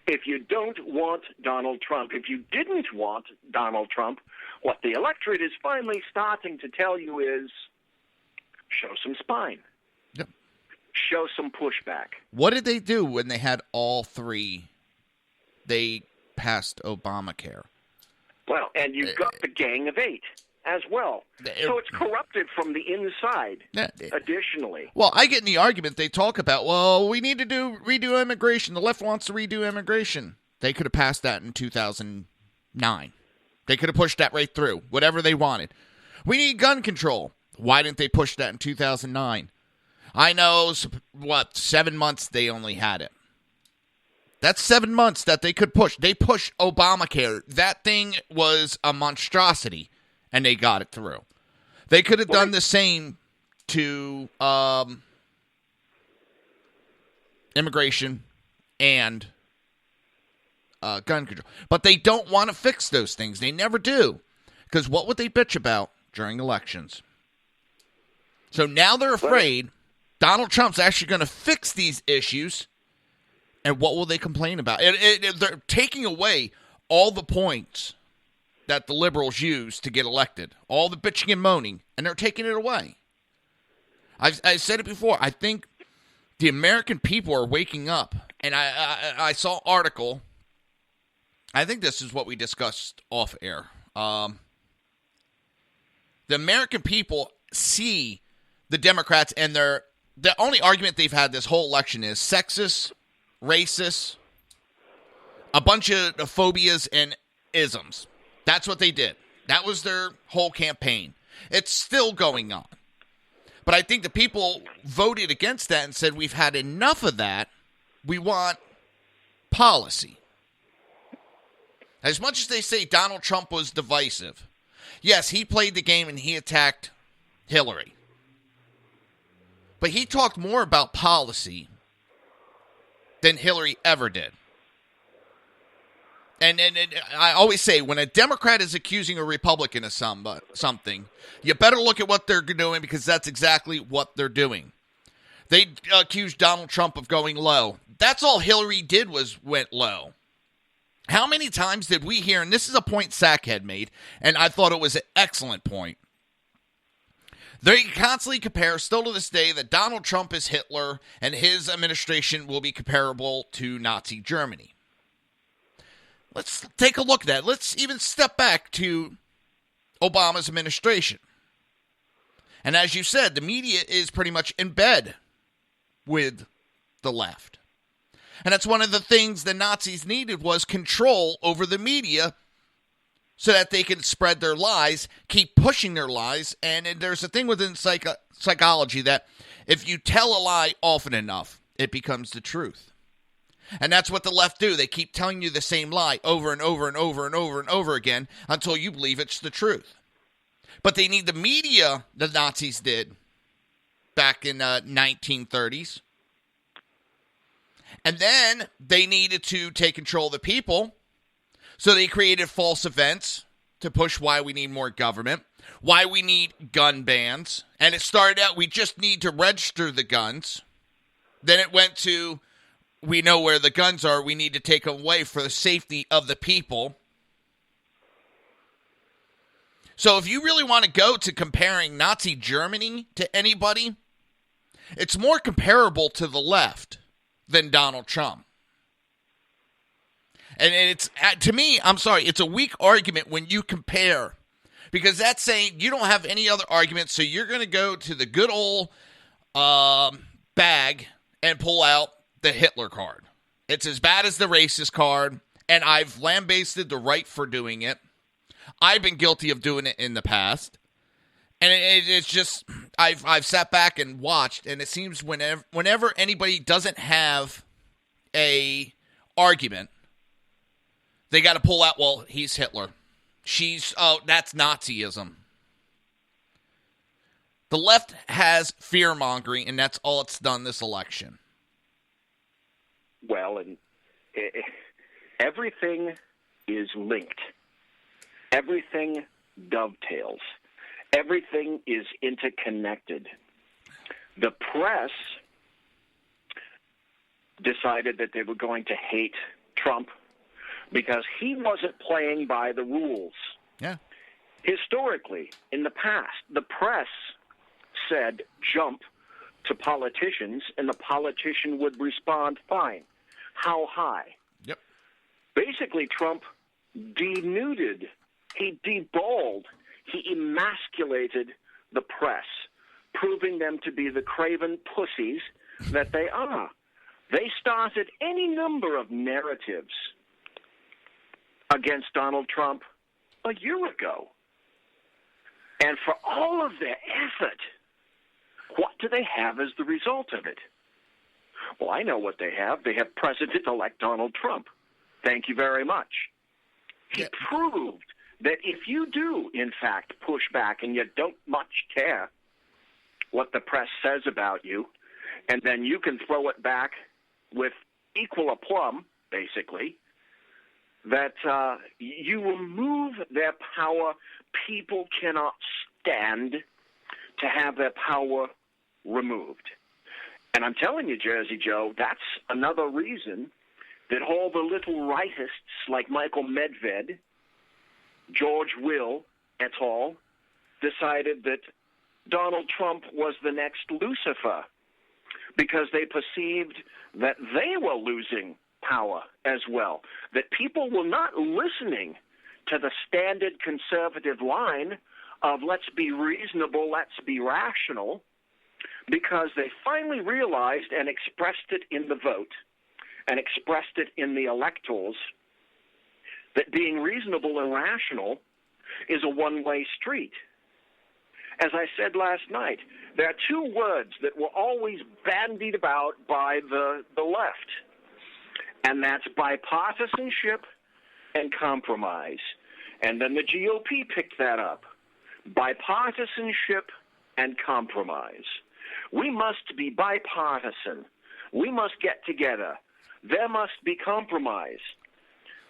If you don't want Donald Trump, if you didn't want Donald Trump, what the electorate is finally starting to tell you is show some spine. Yep. Show some pushback. What did they do when they had all 3? They passed Obamacare. Well, and you've got the Gang of 8 as well. So it's corrupted from the inside, additionally. Well, I get in the argument they talk about, well, we need to redo immigration. The left wants to redo immigration. They could have passed that in 2009. They could have pushed that right through, whatever they wanted. We need gun control. Why didn't they push that in 2009? I know, 7 months they only had it. That's 7 months that they could push. They pushed Obamacare. That thing was a monstrosity, and they got it through. They could have done the same to immigration and gun control. But they don't want to fix those things. They never do. Because what would they bitch about? during elections. So now they're afraid Donald Trump's actually going to fix these issues, and what will they complain about? They're taking away all the points that the liberals use to get elected, all the bitching and moaning, and they're taking it away. I've said it before. I think the American people are waking up, and I saw an article. I think this is what we discussed off air. The American people see the Democrats, and the only argument they've had this whole election is sexist, racist, a bunch of phobias and isms. That's what they did. That was their whole campaign. It's still going on. But I think the people voted against that and said, we've had enough of that. We want policy. As much as they say Donald Trump was divisive, yes, he played the game and he attacked Hillary. But he talked more about policy than Hillary ever did. And I always say, when a Democrat is accusing a Republican of something, you better look at what they're doing, because that's exactly what they're doing. They accused Donald Trump of going low. That's all Hillary did was went low. How many times did we hear, and this is a point Sackhead made, and I thought it was an excellent point. They constantly compare, still to this day, that Donald Trump is Hitler and his administration will be comparable to Nazi Germany. Let's take a look at that. Let's even step back to Obama's administration. And as you said, the media is pretty much in bed with the left. And that's one of the things the Nazis needed, was control over the media so that they could spread their lies, keep pushing their lies. And there's a thing within psychology that if you tell a lie often enough, it becomes the truth. And that's what the left do. They keep telling you the same lie over and over and over and over and over again until you believe it's the truth. But they need the media, the Nazis did back in 1930s. And then they needed to take control of the people. So they created false events to push why we need more government, why we need gun bans. And it started out, we just need to register the guns. Then it went to, we know where the guns are, we need to take them away for the safety of the people. So if you really want to go to comparing Nazi Germany to anybody, it's more comparable to the left than Donald Trump. And it's, to me, I'm sorry, it's a weak argument when you compare. Because that's saying you don't have any other argument, so you're going to go to the good old bag and pull out the Hitler card. It's as bad as the racist card, and I've lambasted the right for doing it. I've been guilty of doing it in the past. And it's just, I've sat back and watched, and it seems whenever anybody doesn't have a argument, they got to pull out, well, he's Hitler. That's Nazism. The left has fear-mongering, and that's all it's done this election. Well, and everything is linked. Everything dovetails. Everything is interconnected. The press decided that they were going to hate Trump because he wasn't playing by the rules. Yeah. Historically, in the past, the press said jump to politicians, and the politician would respond, fine. How high? Yep. Basically, Trump denuded, he deballed, he emasculated the press, proving them to be the craven pussies that they are. They started any number of narratives against Donald Trump a year ago. And for all of their effort, what do they have as the result of it? Well, I know what they have. They have President-elect Donald Trump. Thank you very much. He proved that if you do, in fact, push back and you don't much care what the press says about you, and then you can throw it back with equal aplomb, basically, that you remove their power. People cannot stand to have their power removed. And I'm telling you, Jersey Joe, that's another reason that all the little rightists like Michael Medved, George Will et al. Decided that Donald Trump was the next Lucifer because they perceived that they were losing power as well, that people were not listening to the standard conservative line of let's be reasonable, let's be rational, because they finally realized and expressed it in the vote and expressed it in the electors that being reasonable and rational is a one-way street. As I said last night, there are two words that were always bandied about by the left, and that's bipartisanship and compromise. And then the GOP picked that up. Bipartisanship and compromise. We must be bipartisan. We must get together. There must be compromise.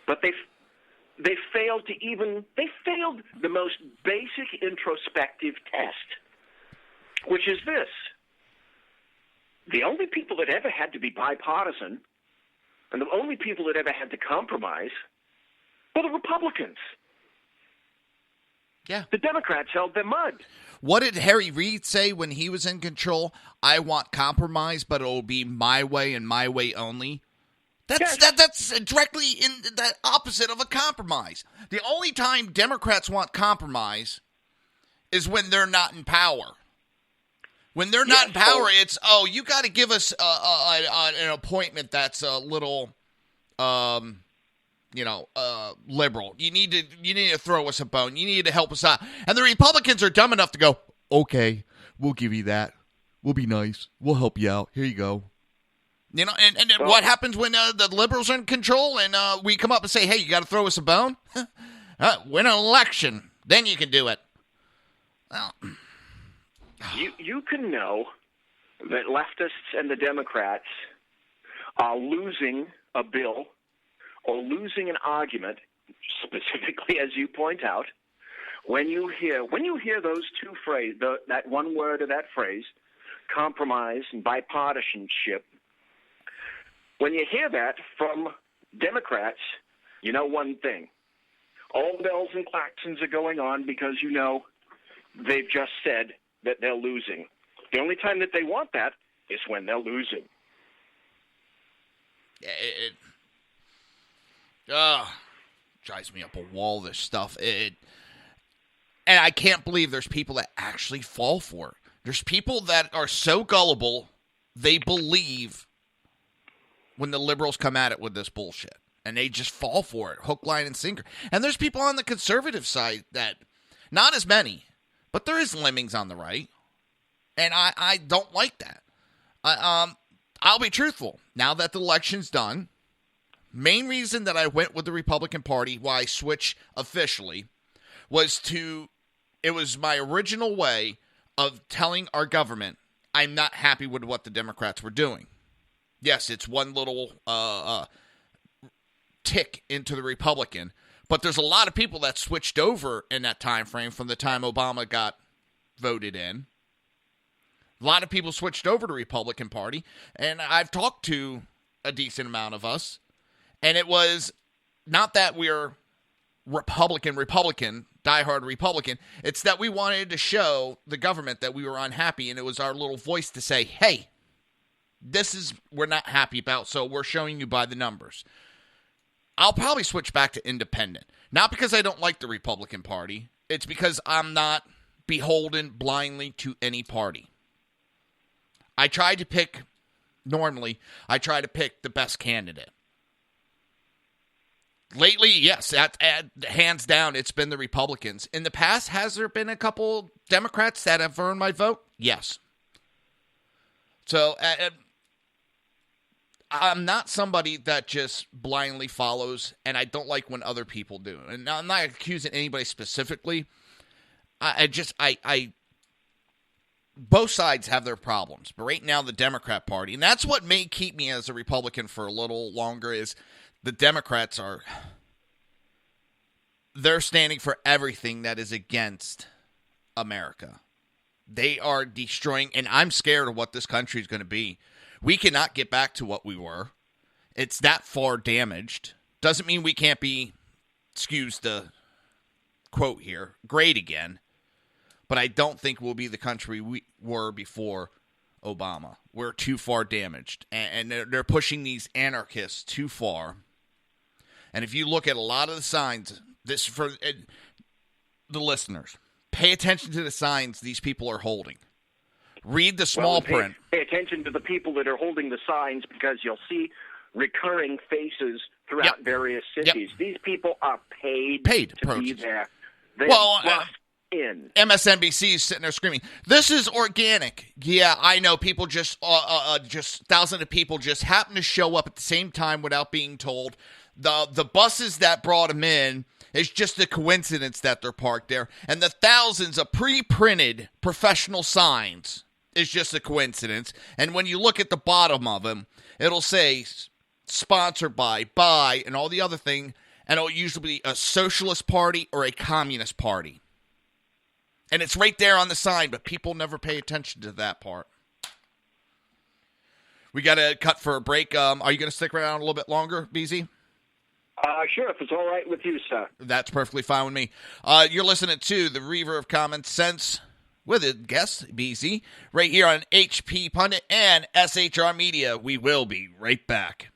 But they failed the most basic introspective test, which is this. The only people that ever had to be bipartisan and the only people that ever had to compromise were the Republicans. Yeah. The Democrats held their mud. What did Harry Reid say when he was in control? I want compromise, but it'll be my way and my way only. That's directly in the opposite of a compromise. The only time Democrats want compromise is when they're not in power. When they're not in power, it's, you got to give us an appointment that's a little, liberal. You need to throw us a bone. You need to help us out. And the Republicans are dumb enough to go, okay, we'll give you that. We'll be nice. We'll help you out. Here you go. You know, and what happens when the liberals are in control and we come up and say, hey, you got to throw us a bone? Win an election. Then you can do it. Well, you can know that leftists and the Democrats are losing a bill or losing an argument, specifically as you point out, when you hear those two phrases, that one word of that phrase, compromise and bipartisanship. When you hear that from Democrats, you know one thing. All bells and claxons are going on because you know they've just said that they're losing. The only time that they want that is when they're losing. It drives me up a wall, this stuff. And I can't believe there's people that actually fall for it. There's people that are so gullible, they believe when the liberals come at it with this bullshit. And they just fall for it, hook, line, and sinker. And there's people on the conservative side that, not as many, but there is lemmings on the right. And I don't like that. I'll be truthful. Now that the election's done, main reason that I went with the Republican Party, why I switched officially, it was my original way of telling our government I'm not happy with what the Democrats were doing. Yes, it's one little tick into the Republican, but there's a lot of people that switched over in that time frame from the time Obama got voted in. A lot of people switched over to Republican Party, and I've talked to a decent amount of us, and it was not that we're Republican, diehard Republican. It's that we wanted to show the government that we were unhappy, and it was our little voice to say, hey, we're not happy about, so we're showing you by the numbers. I'll probably switch back to independent. Not because I don't like the Republican Party. It's because I'm not beholden blindly to any party. I try to pick the best candidate. Lately, yes, hands down, it's been the Republicans. In the past, has there been a couple Democrats that have earned my vote? Yes. So, I'm not somebody that just blindly follows, and I don't like when other people do. And I'm not accusing anybody specifically. Both sides have their problems. But right now, the Democrat Party, and that's what may keep me as a Republican for a little longer, is the Democrats they're standing for everything that is against America. They are destroying, and I'm scared of what this country is going to be. We cannot get back to what we were. It's that far damaged. Doesn't mean we can't be, excuse the quote here, great again. But I don't think we'll be the country we were before Obama. We're too far damaged. And they're pushing these anarchists too far. And if you look at a lot of the signs, this for the listeners, pay attention to the signs these people are holding. Read the small print. Pay attention to the people that are holding the signs, because you'll see recurring faces throughout various cities. These people are paid to be there. They're in. MSNBC is sitting there screaming, "This is organic." Yeah, I know. People just thousands of people just happen to show up at the same time without being told. The buses that brought them in, it's just a coincidence that they're parked there. And the thousands of pre-printed professional signs is just a coincidence. And when you look at the bottom of them, it'll say sponsored by, and all the other thing. And it'll usually be a socialist party or a communist party. And it's right there on the sign, but people never pay attention to that part. We got to cut for a break. Are you going to stick around a little bit longer, BZ? Sure, if it's all right with you, sir. That's perfectly fine with me. You're listening to the Reaver of Common Sense with a guest, BZ, right here on HP Pundit and SHR Media. We will be right back.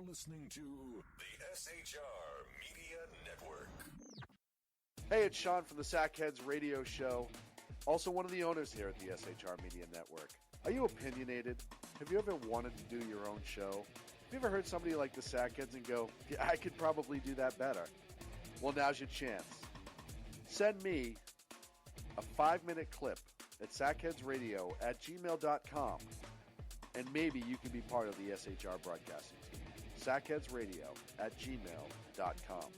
Listening to the SHR Media Network. Hey, it's Sean from the Sackheads Radio Show, also one of the owners here at the SHR Media Network. Are you opinionated? Have you ever wanted to do your own show? Have you ever heard somebody like the Sackheads and go, yeah, I could probably do that better? Well, now's your chance. Send me a 5-minute clip at sackheadsradio@gmail.com, and maybe you can be part of the SHR broadcasting team. sackheadsradio@gmail.com.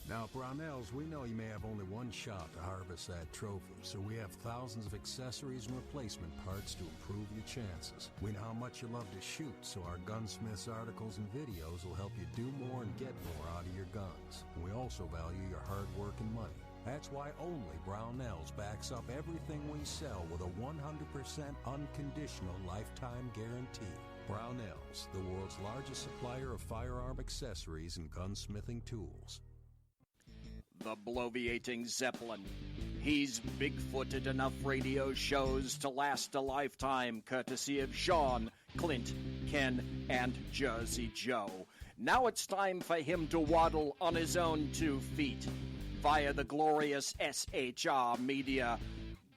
Now, Brownells, we know you may have only one shot to harvest that trophy, so we have thousands of accessories and replacement parts to improve your chances. We know how much you love to shoot, so our gunsmiths articles and videos will help you do more and get more out of your guns. We also value your hard work and money. That's why only Brownells backs up everything we sell with a 100% unconditional lifetime guarantee. Brownells, the world's largest supplier of firearm accessories and gunsmithing tools. The bloviating Zeppelin. He's big-footed enough radio shows to last a lifetime, courtesy of Sean, Clint, Ken, and Jersey Joe. Now it's time for him to waddle on his own 2 feet via the glorious SHR Media.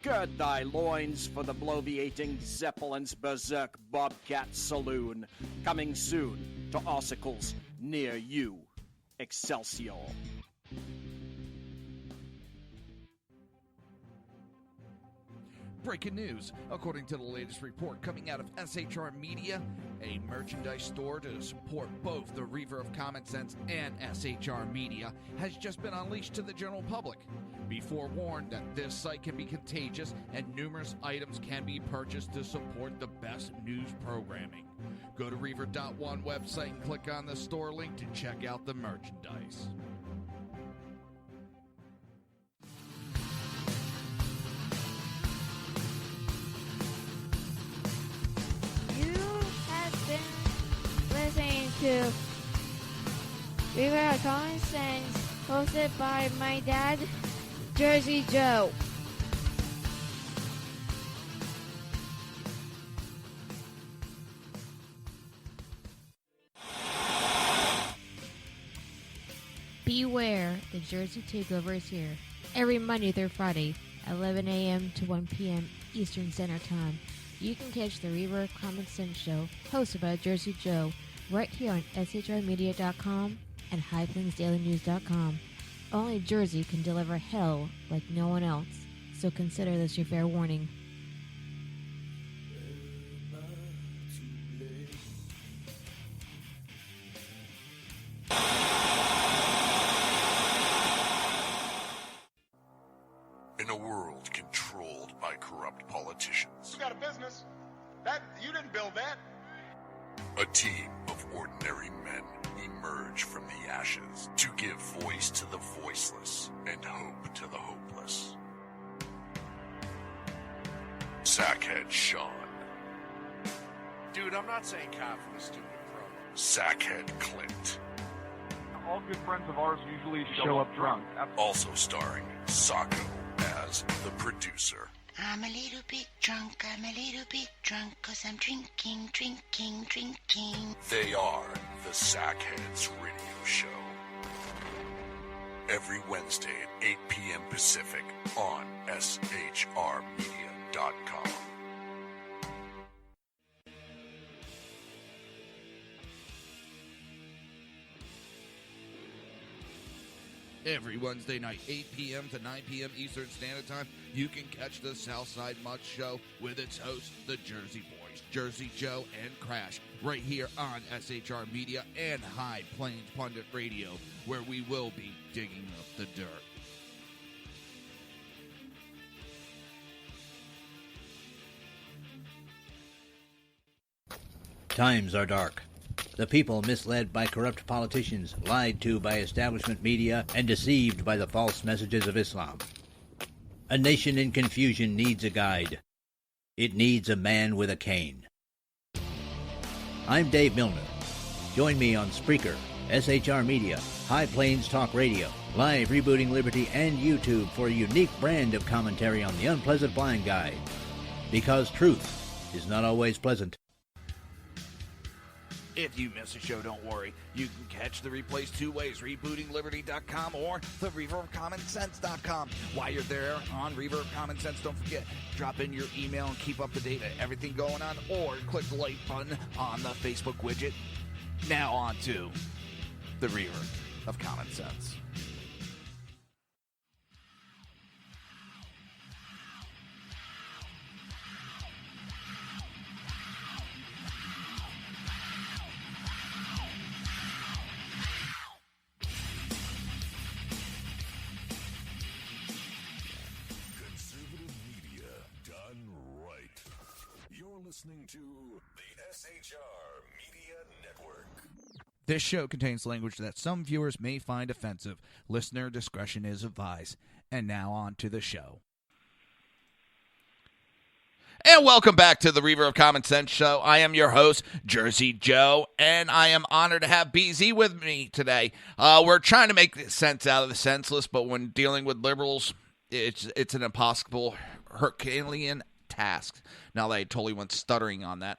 Gird thy loins for the bloviating Zeppelin's Berserk Bobcat Saloon. Coming soon to articles near you. Excelsior. Breaking news. According to the latest report coming out of SHR Media, a merchandise store to support both the Reaver of Common Sense and SHR Media has just been unleashed to the general public. Be forewarned that this site can be contagious and numerous items can be purchased to support the best news programming. Go to Reaver.one website and click on the store link to check out the merchandise. Listening to Reaver of Common Sense, hosted by my dad, Jersey Joe. Beware, the Jersey Takeover is here. Every Monday through Friday, 11 a.m. to 1 p.m. Eastern Standard Time. You can catch the Reaver of Common Sense show, hosted by Jersey Joe, right here on shrmedia.com and highplains.dailynews.com. Only Jersey can deliver hell like no one else, so consider this your fair warning. In a world controlled by corrupt politicians, You got a business. That you didn't build that. a team of ordinary men emerge from the ashes to give voice to the voiceless and hope to the hopeless. Sackhead Sean, Dude, I'm not saying confidence, stupid pro. Sackhead Clint, All good friends of ours usually show up drunk. also starring Sacco as the producer. I'm a little bit drunk, I'm a little bit drunk, 'cause I'm drinking, drinking, drinking. They are the Sackheads Radio Show. Every Wednesday at 8 p.m. Pacific on shrmedia.com. Every Wednesday night, 8 p.m. to 9 p.m. Eastern Standard Time, you can catch the Southside Mud Show with its hosts, the Jersey Boys, Jersey Joe and Crash, right here on SHR Media and High Plains Pundit Radio, where we will be digging up the dirt. Times are dark. The people misled by corrupt politicians, lied to by establishment media, and deceived by the false messages of Islam. A nation in confusion needs a guide. It needs a man with a cane. I'm Dave Milner. Join me on Spreaker, SHR Media, High Plains Talk Radio, Live Rebooting Liberty, and YouTube for a unique brand of commentary on the unpleasant blind guide. Because truth is not always pleasant. If you miss a show, don't worry. You can catch the replays two ways, rebootingliberty.com or the Reaver of Common Sense.com. While you're there on Reaver of Common Sense, don't forget, drop in your email and keep up to date on everything going on, or click the like button on the Facebook widget. Now on to the Reaver of Common Sense. Listening to the SHR Media Network. This show contains language that some viewers may find offensive. Listener discretion is advised. And now on to the show. And welcome back to the Reaver of Common Sense Show. I am your host, Jersey Joe, and I am honored to have BZ with me today. We're trying to make sense out of the senseless, but when dealing with liberals, it's an impossible Herculean task. Now that I totally went stuttering on that.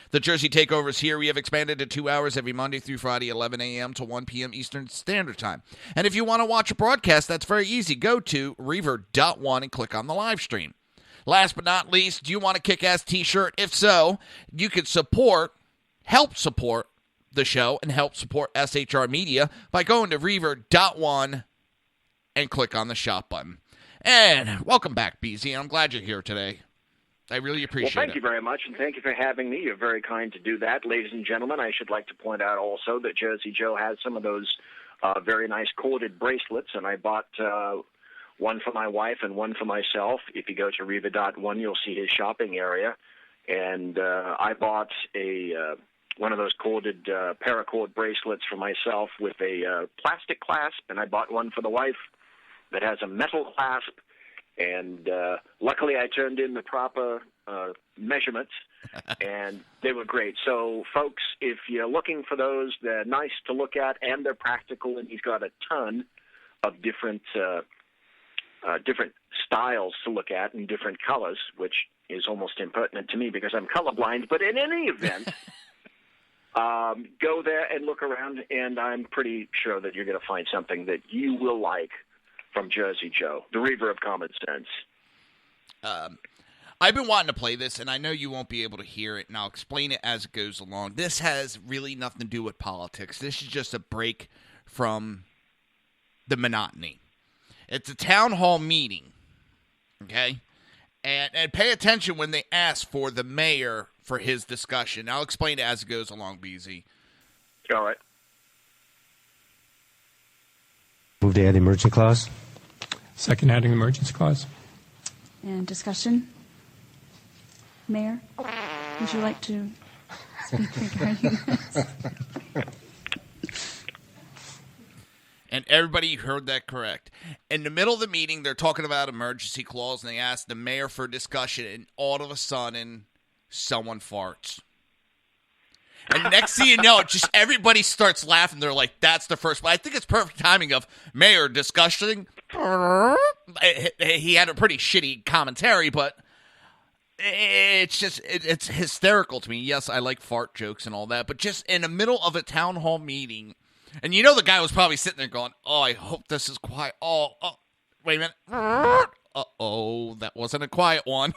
The Jersey Takeover is here. We have expanded to 2 hours every Monday through Friday, 11 a.m. to 1 p.m. Eastern Standard Time. And if you want to watch a broadcast, that's very easy. Go to Reaver.1 and click on the live stream. Last but not least, do you want a kick-ass t-shirt? If so, you could help support the show and help support SHR Media by going to Reaver.1 and click on the shop button. And welcome back, BZ. I'm glad you're here today. I really appreciate it. Well, thank you very much, and thank you for having me. You're very kind to do that. Ladies and gentlemen, I should like to point out also that Jersey Joe has some of those very nice corded bracelets, and I bought one for my wife and one for myself. If you go to Reaver.1, you'll see his shopping area. And I bought one of those corded paracord bracelets for myself with a plastic clasp, and I bought one for the wife that has a metal clasp. And luckily I turned in the proper measurements, and they were great. So, folks, if you're looking for those, they're nice to look at, and they're practical, and he's got a ton of different styles to look at and different colors, which is almost impertinent to me because I'm colorblind. But in any event, go there and look around, and I'm pretty sure that you're going to find something that you will like from Jersey Joe, the Reaver of Common Sense. I've been wanting to play this, and I know you won't be able to hear it, and I'll explain it as it goes along. This has really nothing to do with politics. This is just a break from the monotony. It's a town hall meeting, okay? And pay attention when they ask for the mayor for his discussion. I'll explain it as it goes along, BZ. All right. Move to add the emergency clause. Second, adding the emergency clause. And discussion? Mayor, would you like to speak regarding this? And everybody heard that correct. In the middle of the meeting, they're talking about emergency clause, and they asked the mayor for discussion, and all of a sudden, someone farts. And next thing you know, just everybody starts laughing. They're like, that's the first one. I think it's perfect timing of mayor discussing. He had a pretty shitty commentary, but it's just, it's hysterical to me. Yes, I like fart jokes and all that, but just in the middle of a town hall meeting, and you know the guy was probably sitting there going, oh, I hope this is quiet. Oh, wait a minute. Uh-oh, that wasn't a quiet one.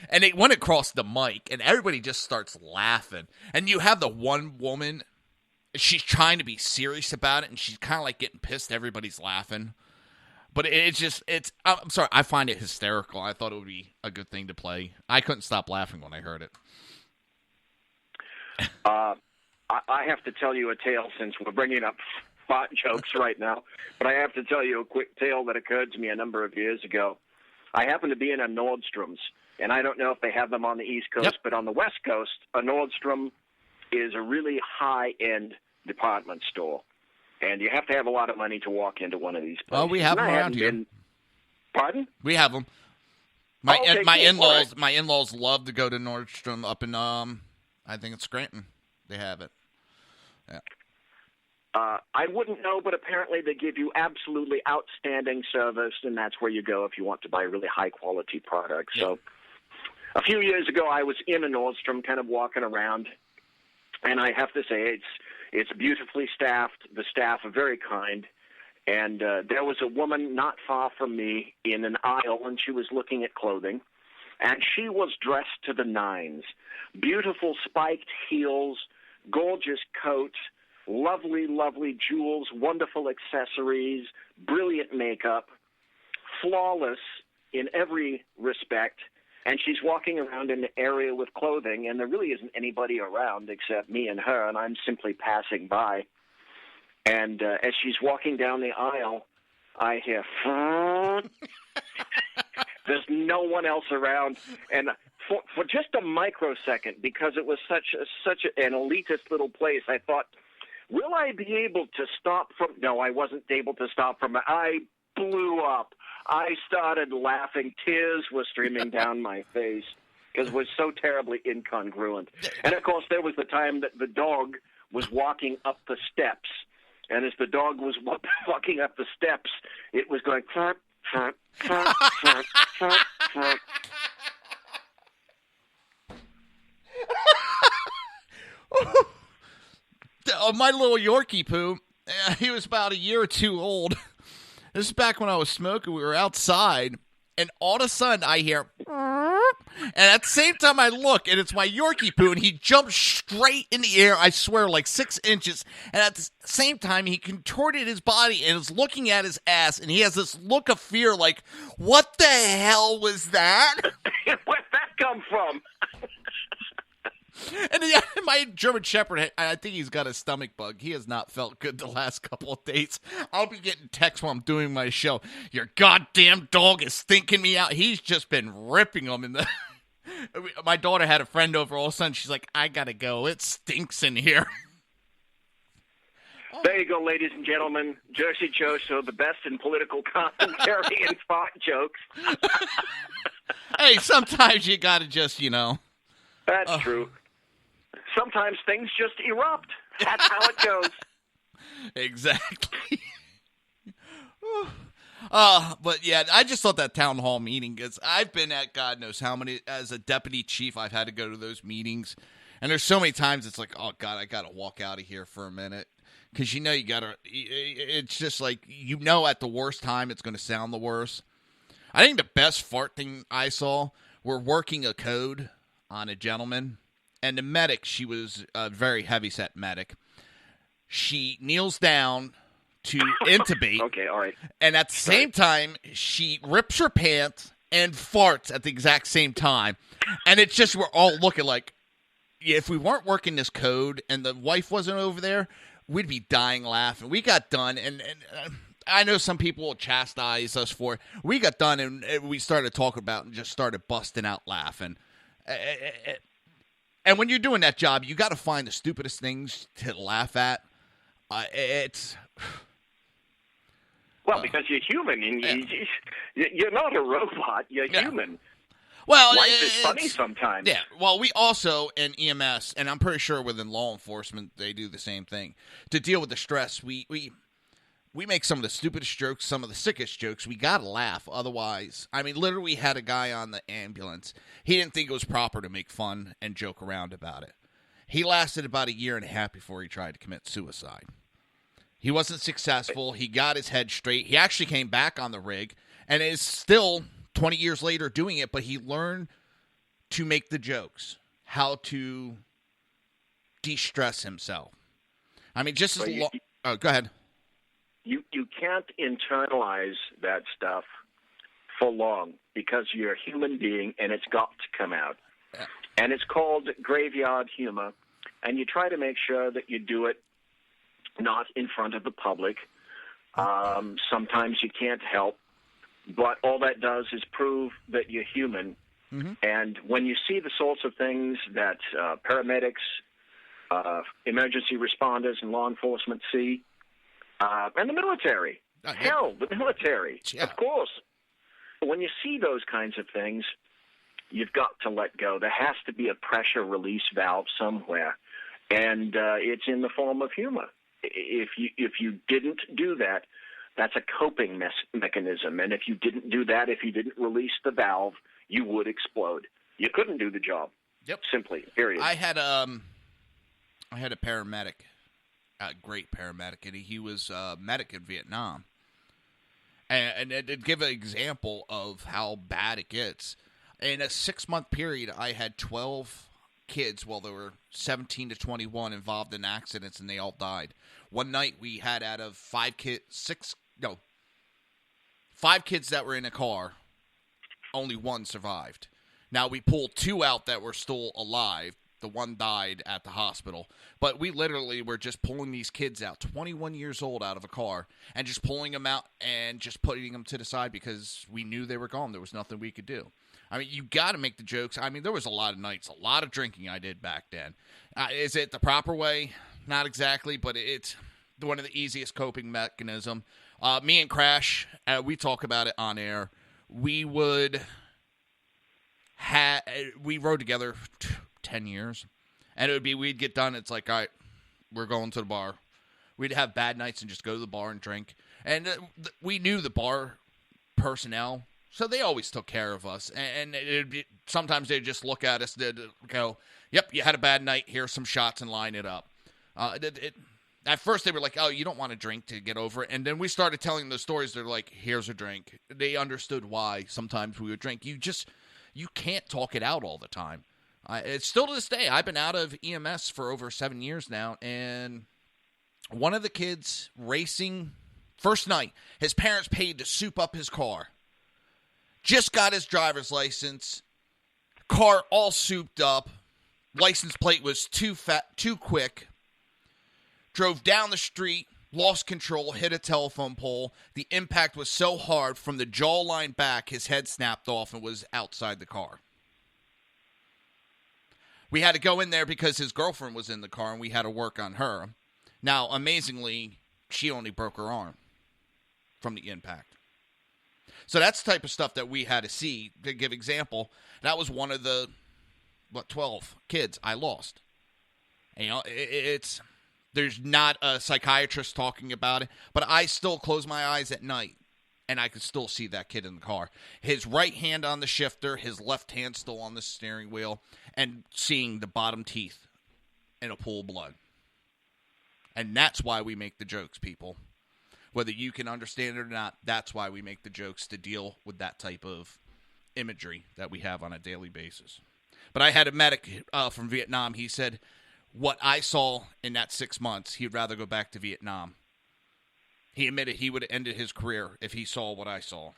And it went across the mic, and everybody just starts laughing. And you have the one woman, she's trying to be serious about it, and she's kind of like getting pissed. Everybody's laughing. But I'm sorry, I find it hysterical. I thought it would be a good thing to play. I couldn't stop laughing when I heard it. I have to tell you a tale since we're bringing up fart jokes right now. But I have to tell you a quick tale that occurred to me a number of years ago. I happened to be in a Nordstrom's, and I don't know if they have them on the East Coast, but on the West Coast, a Nordstrom is a really high-end department store. And you have to have a lot of money to walk into one of these places. Oh, we have them around here. Pardon? We have them. My in-laws, my in-laws love to go to Nordstrom up in I think it's Scranton. They have it. Yeah. I wouldn't know, but apparently they give you absolutely outstanding service, and that's where you go if you want to buy really high-quality products. So a few years ago, I was in a Nordstrom kind of walking around, and I have to say it's beautifully staffed. The staff are very kind, and there was a woman not far from me in an aisle, and she was looking at clothing, and she was dressed to the nines. Beautiful spiked heels, gorgeous coat, lovely, lovely jewels, wonderful accessories, brilliant makeup, flawless in every respect. And she's walking around in the area with clothing, and there really isn't anybody around except me and her, and I'm simply passing by. And as she's walking down the aisle, I hear, there's no one else around. And for just a microsecond, because it was such an elitist little place, I thought, will I be able to stop from... No, I wasn't able to stop from... I blew up. I started laughing. Tears were streaming down my face because it was so terribly incongruent. And, of course, there was the time that the dog was walking up the steps. And as the dog was walking up the steps, it was going... My little Yorkie poo, he was about a year or two old. This is back when I was smoking. We were outside, and all of a sudden I hear, and at the same time I look, and it's my Yorkie poo, and he jumps straight in the air, I swear, like 6 inches. And at the same time, he contorted his body and is looking at his ass, and he has this look of fear, like, what the hell was that? Where'd that come from? And my German Shepherd, I think he's got a stomach bug. He has not felt good the last couple of days. I'll be getting texts while I'm doing my show. Your goddamn dog is stinking me out. He's just been ripping them in the... My daughter had a friend over. All of a sudden, she's like, I gotta go. It stinks in here. There you go, ladies and gentlemen. Jersey Joe Show, the best in political commentary and fart jokes. Hey, sometimes you gotta just, That's true. Sometimes things just erupt. That's how it goes. Exactly. But yeah, I just thought that town hall meeting, because I've been at God knows how many, as a deputy chief, I've had to go to those meetings. And there's so many times it's like, oh God, I got to walk out of here for a minute. Because you got to, it's just like, at the worst time it's going to sound the worst. I think the best fart thing I saw, we're working a code on a gentleman, and the medic, she was a very heavy-set medic. She kneels down to intubate. Okay, all right. And at the same time, she rips her pants and farts at the exact same time. And it's just, we're all looking like, if we weren't working this code and the wife wasn't over there, we'd be dying laughing. We got done, and I know some people will chastise us for it. We got done and we started talking about and just started busting out laughing. And when you're doing that job, you got to find the stupidest things to laugh at. Because you're human, and you're not a robot. You're human. Well, life is funny sometimes. Yeah. Well, we also in EMS, and I'm pretty sure within law enforcement they do the same thing. To deal with the stress, we make some of the stupidest jokes, some of the sickest jokes. We gotta laugh, otherwise. I mean, literally, we had a guy on the ambulance. He didn't think it was proper to make fun and joke around about it. He lasted about 1.5 years before he tried to commit suicide. He wasn't successful. He got his head straight. He actually came back on the rig and is still 20 years later doing it, but he learned to make the jokes, how to de-stress himself. I mean, just as go ahead. You can't internalize that stuff for long because you're a human being and it's got to come out. Yeah. And it's called graveyard humor, and you try to make sure that you do it not in front of the public. Sometimes you can't help, but all that does is prove that you're human. Mm-hmm. And when you see the sorts of things that paramedics, emergency responders, and law enforcement see, and the military, the military, of course. When you see those kinds of things, you've got to let go. There has to be a pressure release valve somewhere, and it's in the form of humor. If you didn't do that, that's a coping mechanism. And if you didn't do that, if you didn't release the valve, you would explode. You couldn't do the job. Yep. Simply, period. I had a paramedic, a great paramedic, and he was a medic in Vietnam. And to give an example of how bad it gets, in a 6-month period, I had 12 kids, they were 17 to 21, involved in accidents, and they all died. One night, we had out of 5 kids that were in a car, only 1 survived. Now, we pulled 2 out that were still alive. The 1 died at the hospital. But we literally were just pulling these kids out, 21 years old, out of a car, and just pulling them out and just putting them to the side because we knew they were gone. There was nothing we could do. I mean, you got to make the jokes. I mean, there was a lot of nights, a lot of drinking I did back then. Is it the proper way? Not exactly, but it's one of the easiest coping mechanism. Me and Crash, we talk about it on air. We rode together 10 years, and it would be, we'd get done. It's like, all right, we're going to the bar. We'd have bad nights and just go to the bar and drink. And we knew the bar personnel, so they always took care of us. And it'd be, sometimes they'd just look at us, they'd go, yep, you had a bad night, here's some shots, and line it up. At first they were like, oh, you don't want to drink to get over it. And then we started telling the stories. They're like, here's a drink. They understood why sometimes we would drink. You can't talk it out all the time. It's still to this day. I've been out of EMS for over 7 years now, and one of the kids racing, first night, his parents paid to soup up his car. Just got his driver's license, car all souped up, license plate was too quick, drove down the street, lost control, hit a telephone pole. The impact was so hard from the jawline back, his head snapped off and was outside the car. We had to go in there because his girlfriend was in the car, and we had to work on her. Now, amazingly, she only broke her arm from the impact. So that's the type of stuff that we had to see. To give example, that was one of the, 12 kids I lost. And, there's not a psychiatrist talking about it, but I still close my eyes at night, and I could still see that kid in the car. His right hand on the shifter, his left hand still on the steering wheel, and seeing the bottom teeth in a pool of blood. And that's why we make the jokes, people. Whether you can understand it or not, that's why we make the jokes, to deal with that type of imagery that we have on a daily basis. But I had a medic from Vietnam. He said what I saw in that 6 months, he'd rather go back to Vietnam. He admitted he would have ended his career if he saw what I saw.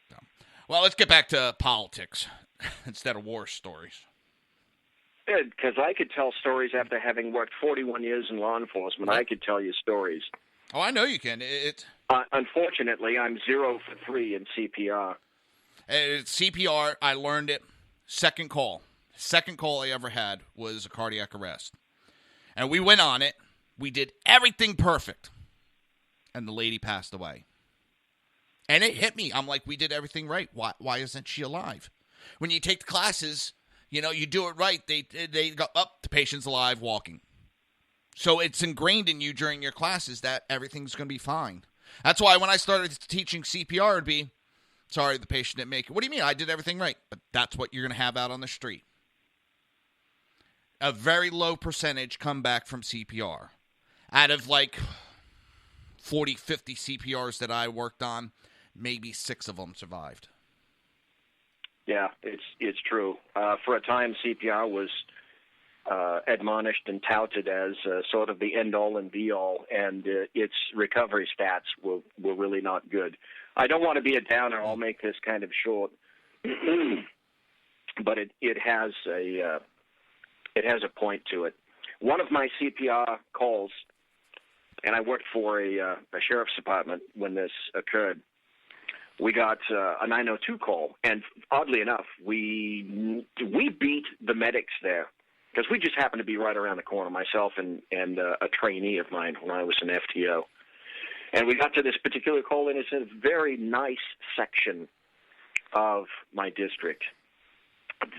So, well, let's get back to politics instead of war stories. Good, because I could tell stories after having worked 41 years in law enforcement. I could tell you stories. Oh, I know you can. Unfortunately, I'm 0 for 3 in CPR. CPR, I learned it. Second call I ever had was a cardiac arrest. And we went on it. We did everything perfect. And the lady passed away. And it hit me. I'm like, we did everything right. Why isn't she alive? When you take the classes, you do it right. They go, the patient's alive, walking. So it's ingrained in you during your classes that everything's going to be fine. That's why when I started teaching CPR, it'd be, sorry, the patient didn't make it. What do you mean? I did everything right. But that's what you're going to have out on the street. A very low percentage come back from CPR. Out of like 40, 50 CPRs that I worked on, maybe 6 of them survived. Yeah, it's true. For a time, CPR was admonished and touted as sort of the end-all and be-all, and its recovery stats were really not good. I don't want to be a downer. I'll make this kind of short, but it has a point to it. One of my CPR calls, and I worked for a sheriff's department when this occurred. We got a 902 call, and oddly enough, we beat the medics there because we just happened to be right around the corner, myself and a trainee of mine when I was an FTO. And we got to this particular call, and it's a very nice section of my district.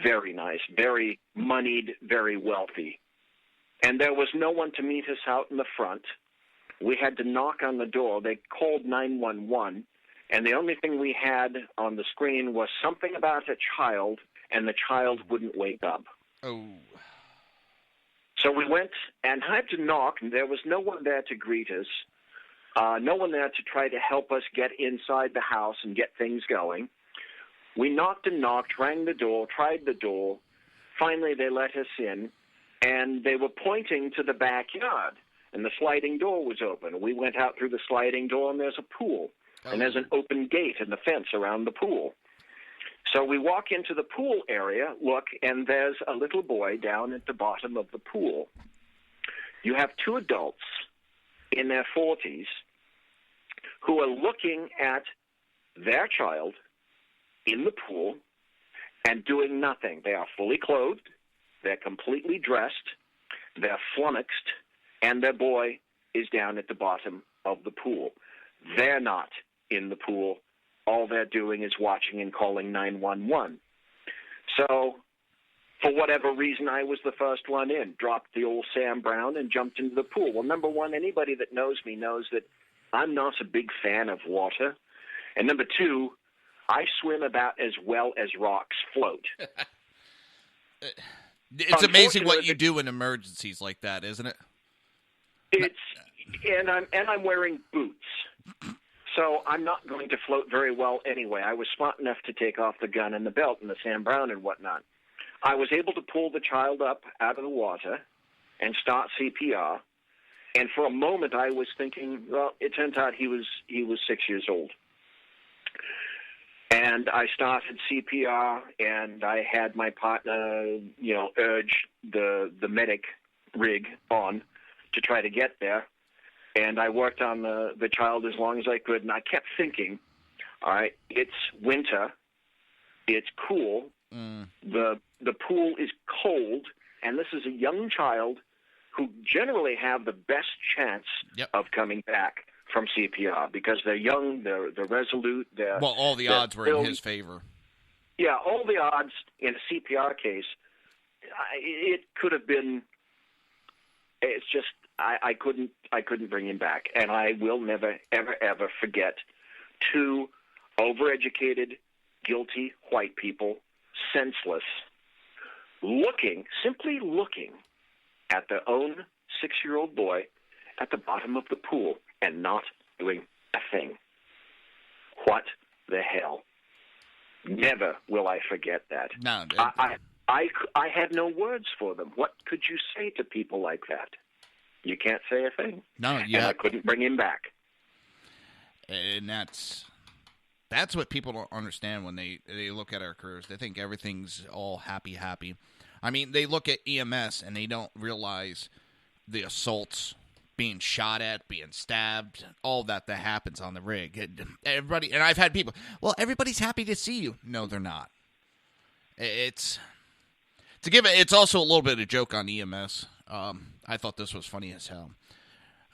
Very nice, very moneyed, very wealthy. And there was no one to meet us out in the front. We had to knock on the door. They called 911. And the only thing we had on the screen was something about a child, and the child wouldn't wake up. Oh. So we went and had to knock, and there was no one there to greet us, no one there to try to help us get inside the house and get things going. We knocked and knocked, rang the door, tried the door. Finally, they let us in, and they were pointing to the backyard, and the sliding door was open. We went out through the sliding door, and there's a pool. And there's an open gate in the fence around the pool. So we walk into the pool area, look, and there's a little boy down at the bottom of the pool. You have 2 adults in their 40s who are looking at their child in the pool and doing nothing. They are fully clothed. They're completely dressed. They're flummoxed. And their boy is down at the bottom of the pool. They're not in the pool. All they're doing is watching and calling 911. So, for whatever reason, I was the first one in, dropped the old Sam Brown and jumped into the pool. Well, number one, anybody that knows me knows that I'm not a big fan of water. And number 2, I swim about as well as rocks float. It's amazing what you do in emergencies like that, isn't it? And I'm wearing boots. So I'm not going to float very well anyway. I was smart enough to take off the gun and the belt and the Sam Brown and whatnot. I was able to pull the child up out of the water and start CPR. And for a moment I was thinking, well, it turns out he was 6 years old. And I started CPR, and I had my partner, urge the medic rig on to try to get there. And I worked on the child as long as I could, and I kept thinking, all right, it's winter, it's cool, the pool is cold, and this is a young child who generally have the best chance of coming back from CPR because they're young, they're resolute. Well, all the odds were in his favor. Yeah, all the odds in a CPR case, it could have been. It's just I couldn't bring him back, and I will never ever forget 2 overeducated, guilty white people, senseless, simply looking at their own 6-year-old boy at the bottom of the pool and not doing a thing. What the hell? Never will I forget that. No, I had no words for them. What could you say to people like that? You can't say a thing. No, yeah. And I couldn't bring him back. And that's what people don't understand when they look at our careers. They think everything's all happy. I mean, they look at EMS and they don't realize the assaults being shot at, being stabbed, all that happens on the rig. Everybody, and I've had people, well, everybody's happy to see you. No, they're not. It's also a little bit of a joke on EMS. I thought this was funny as hell.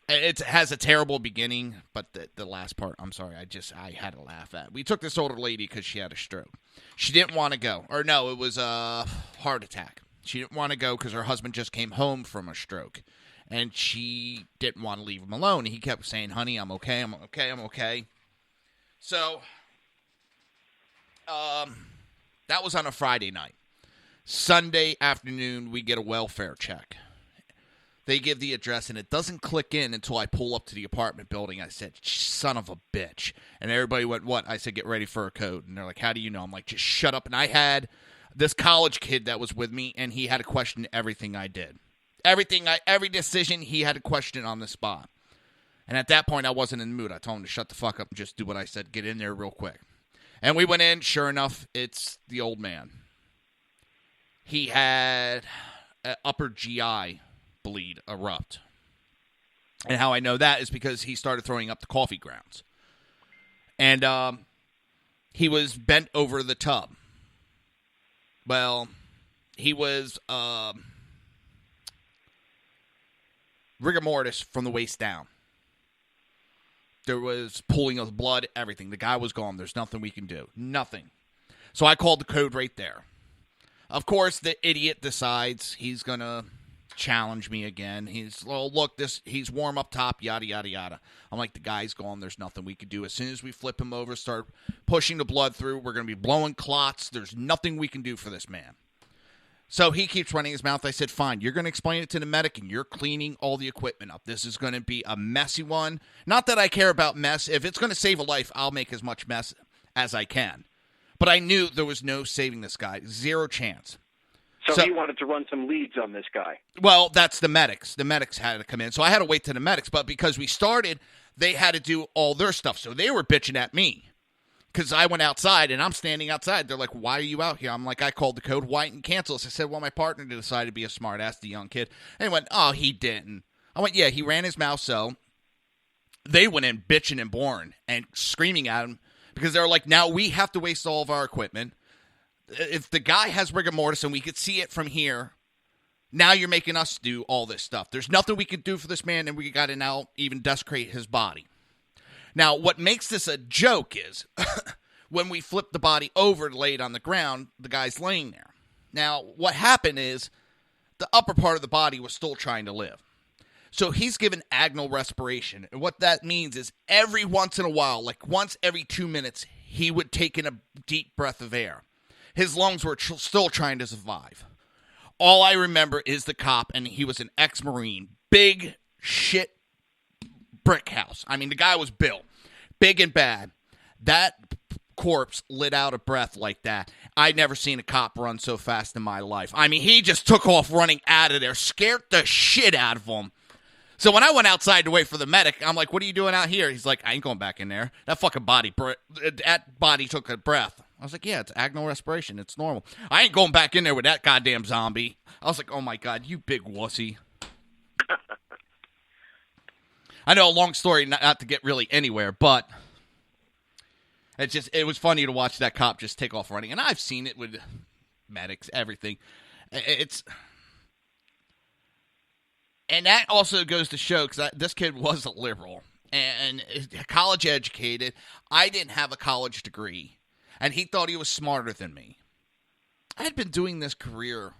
It has a terrible beginning, but the last part, I'm sorry, I had to laugh at. We took this older lady because she had a stroke. She didn't want to go. Or no, it was a heart attack. She didn't want to go because her husband just came home from a stroke. And she didn't want to leave him alone. He kept saying, honey, I'm okay, I'm okay, I'm okay. So, that was on a Friday night. Sunday afternoon, we get a welfare check. They give the address, and it doesn't click in until I pull up to the apartment building. I said, son of a bitch. And everybody went, what? I said, get ready for a code. And they're like, how do you know? I'm like, just shut up. And I had this college kid that was with me, and he had to question everything I did. Every decision, he had a question on the spot. And at that point, I wasn't in the mood. I told him to shut the fuck up and just do what I said. Get in there real quick. And we went in. Sure enough, it's the old man. He had an upper GI bleed erupt. And how I know that is because he started throwing up the coffee grounds. And he was bent over the tub. Well, he was rigor mortis from the waist down. There was pooling of blood, everything. The guy was gone. There's nothing we can do. Nothing. So I called the code right there. Of course, the idiot decides he's going to challenge me again. He's warm up top, yada, yada, yada. I'm like, the guy's gone. There's nothing we can do. As soon as we flip him over, start pushing the blood through, we're going to be blowing clots. There's nothing we can do for this man. So he keeps running his mouth. I said, fine, you're going to explain it to the medic, and you're cleaning all the equipment up. This is going to be a messy one. Not that I care about mess. If it's going to save a life, I'll make as much mess as I can. But I knew there was no saving this guy. Zero chance. So he wanted to run some leads on this guy. Well, that's the medics. The medics had to come in. So I had to wait to the medics. But because we started, they had to do all their stuff. So they were bitching at me. Because I went outside, and I'm standing outside. They're like, why are you out here? I'm like, I called the code white and cancel us. I said, well, my partner decided to be a smart ass, the young kid. And he went, oh, he didn't. I went, yeah, he ran his mouth so. They went in bitching and boring and screaming at him because they're like, now we have to waste all of our equipment. If the guy has rigor mortis and we could see it from here, now you're making us do all this stuff. There's nothing we could do for this man, and we got to now even desecrate his body. Now, what makes this a joke is when we flip the body over and lay it on the ground, the guy's laying there. Now, what happened is the upper part of the body was still trying to live. So he's given agonal respiration. And what that means is every once in a while, like once every 2 minutes, he would take in a deep breath of air. His lungs were still trying to survive. All I remember is the cop, and he was an ex-Marine. Big shit brick house. I mean, the guy was built. Big and bad. That corpse lit out a breath like that. I'd never seen a cop run so fast in my life. I mean, he just took off running out of there. Scared the shit out of him. So when I went outside to wait for the medic, I'm like, what are you doing out here? He's like, I ain't going back in there. That fucking body took a breath. I was like, yeah, it's agonal respiration. It's normal. I ain't going back in there with that goddamn zombie. I was like, oh, my God, you big wussy. I know, a long story, not to get really anywhere, but it was funny to watch that cop just take off running. And I've seen it with medics, everything. And that also goes to show, because this kid was a liberal and college educated. I didn't have a college degree. And he thought he was smarter than me. I had been doing this career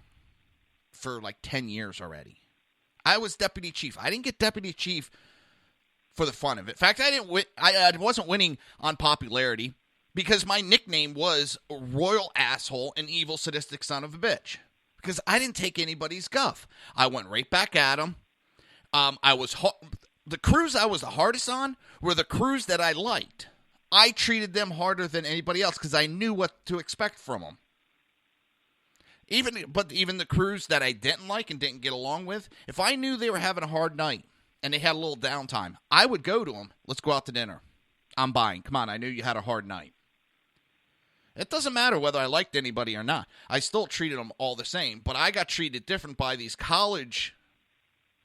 for like 10 years already. I was deputy chief. I didn't get deputy chief for the fun of it. In fact, I wasn't winning on popularity because my nickname was Royal Asshole and Evil Sadistic Son of a Bitch. Because I didn't take anybody's guff. I went right back at them. The crews I was the hardest on were the crews that I liked. I treated them harder than anybody else because I knew what to expect from them. Even the crews that I didn't like and didn't get along with, if I knew they were having a hard night and they had a little downtime, I would go to them. Let's go out to dinner. I'm buying. Come on, I knew you had a hard night. It doesn't matter whether I liked anybody or not. I still treated them all the same, but I got treated different by these college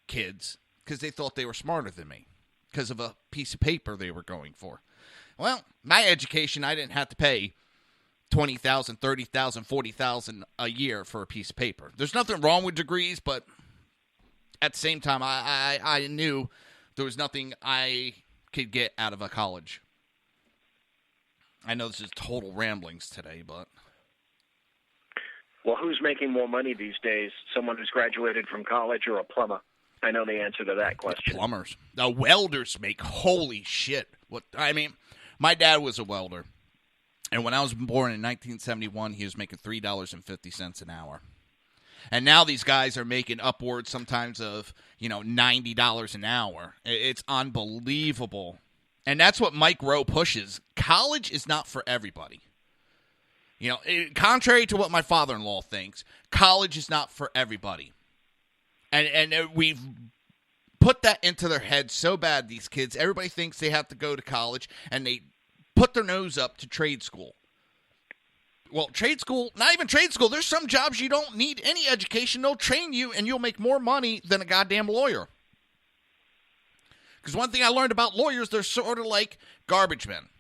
kids because they thought they were smarter than me because of a piece of paper they were going for. Well, my education, I didn't have to pay $20,000, $30,000, $40,000 a year for a piece of paper. There's nothing wrong with degrees, but at the same time, I knew there was nothing I could get out of a college. I know this is total ramblings today, but... Well, who's making more money these days? Someone who's graduated from college or a plumber? I know the answer to that question. Plumbers. The welders make holy shit. My dad was a welder. And when I was born in 1971, he was making $3.50 an hour. And now these guys are making upwards sometimes of, $90 an hour. It's unbelievable. And that's what Mike Rowe pushes. College is not for everybody. Contrary to what my father-in-law thinks, college is not for everybody. And we've put that into their heads so bad, these kids. Everybody thinks they have to go to college, and they put their nose up to trade school. Well, trade school, not even trade school. There's some jobs you don't need any education. They'll train you, and you'll make more money than a goddamn lawyer. Because one thing I learned about lawyers, they're sort of like garbage men.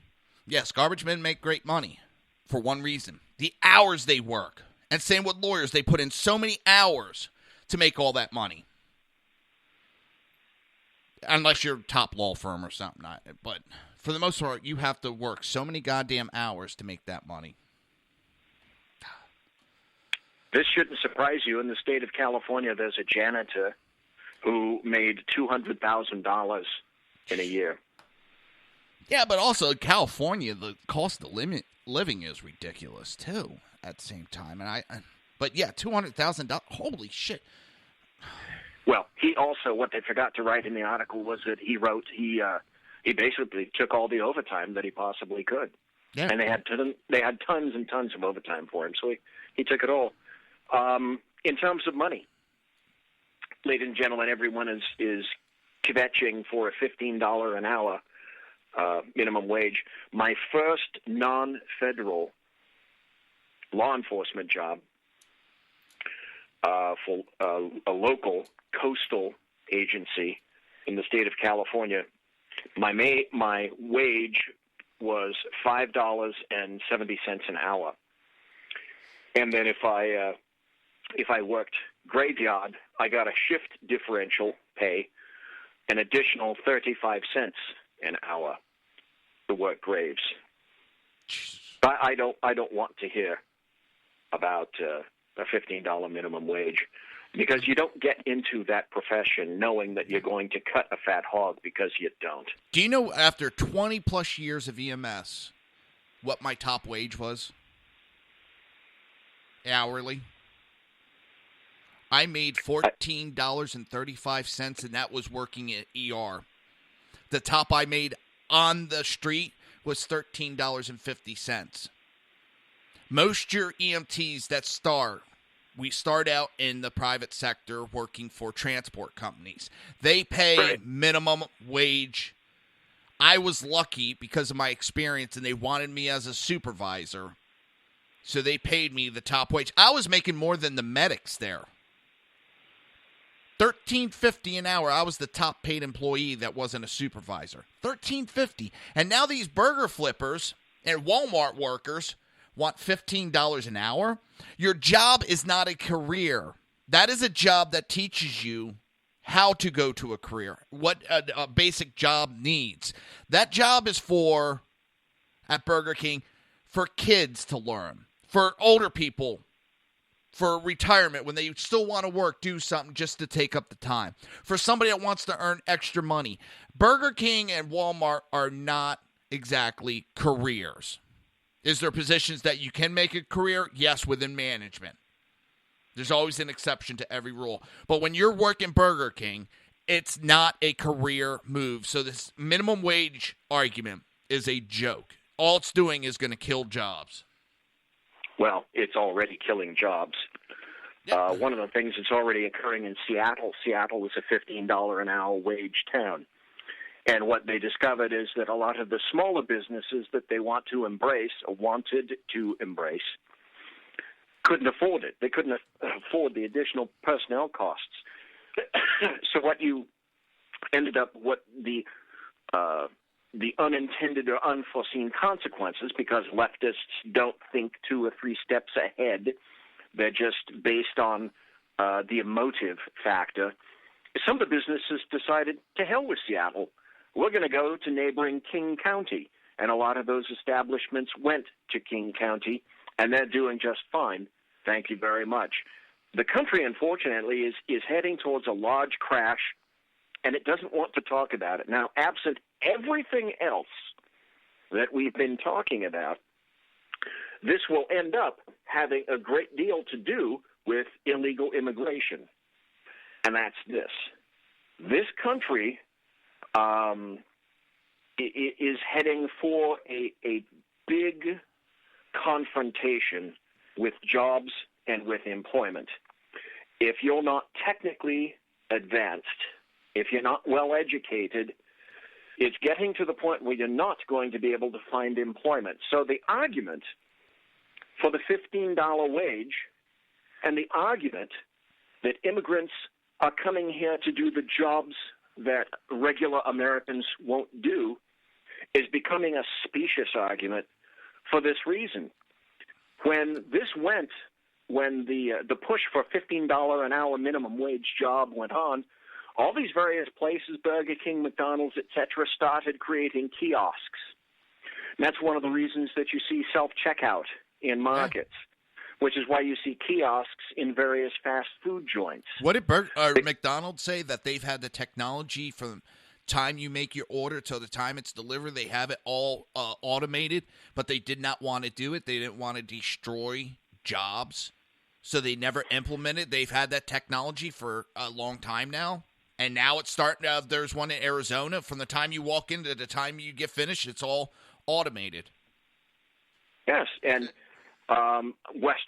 Yes, garbage men make great money for one reason. The hours they work. And same with lawyers. They put in so many hours to make all that money. Unless you're a top law firm or something. But for the most part, you have to work so many goddamn hours to make that money. This shouldn't surprise you. In the state of California, there's a janitor who made $200,000 in a year. Yeah, but also California, the cost of living is ridiculous too. At the same time, but yeah, $200,000. Holy shit! Well, he also, what they forgot to write in the article was that he wrote he basically took all the overtime that he possibly could. Yeah. And they had tons and tons of overtime for him, so he took it all. In terms of money, ladies and gentlemen, everyone is kvetching for a $15 an hour minimum wage. My first non-federal law enforcement job for a local coastal agency in the state of California, my wage was $5.70 an hour. And then if I worked graveyard, I got a shift differential pay, an additional 35 cents an hour to work graves. I don't want to hear about a $15 minimum wage, because you don't get into that profession knowing that you're going to cut a fat hog, because you don't. Do you know, after 20 plus years of EMS, what my top wage was? Hourly. I made $14.35, and that was working at ER. The top I made on the street was $13.50. Most your EMTs that we start out in the private sector working for transport companies. They pay minimum wage. I was lucky because of my experience, and they wanted me as a supervisor, so they paid me the top wage. I was making more than the medics there. $13.50 an hour. I was the top paid employee that wasn't a supervisor. $13.50. And now these burger flippers and Walmart workers want $15 an hour. Your job is not a career. That is a job that teaches you how to go to a career, what a basic job needs. That job is at Burger King, for kids to learn, for older people, for retirement, when they still want to work, do something just to take up the time. For somebody that wants to earn extra money. Burger King and Walmart are not exactly careers. Is there positions that you can make a career? Yes, within management. There's always an exception to every rule. But when you're working Burger King, it's not a career move. So this minimum wage argument is a joke. All it's doing is going to kill jobs. Well, it's already killing jobs. One of the things that's already occurring in Seattle is a $15 an hour wage town. And what they discovered is that a lot of the smaller businesses that they wanted to embrace couldn't afford it. They couldn't afford the additional personnel costs. So what you ended up what the unintended or unforeseen consequences, because leftists don't think 2 or 3 steps ahead. They're just based on the emotive factor. Some of the businesses decided, to hell with Seattle. We're going to go to neighboring King County. And a lot of those establishments went to King County, and they're doing just fine. Thank you very much. The country, unfortunately, is heading towards a large crash, and it doesn't want to talk about it. Now, absent everything else that we've been talking about, this will end up having a great deal to do with illegal immigration. And that's this. This country is heading for a big confrontation with jobs and with employment. If you're not technically advanced, if you're not well educated, it's getting to the point where you're not going to be able to find employment. So the argument for the $15 wage and the argument that immigrants are coming here to do the jobs that regular Americans won't do is becoming a specious argument for this reason. When the push for $15 an hour minimum wage job went on, all these various places, Burger King, McDonald's, etc., started creating kiosks. And that's one of the reasons that you see self-checkout in markets, which is why you see kiosks in various fast food joints. What did McDonald's say? That they've had the technology from time you make your order till the time it's delivered, they have it all automated, but they did not want to do it. They didn't want to destroy jobs, so they never implemented. They've had that technology for a long time now, and now it's starting. There's one in Arizona. From the time you walk in to the time you get finished, it's all automated. Yes, and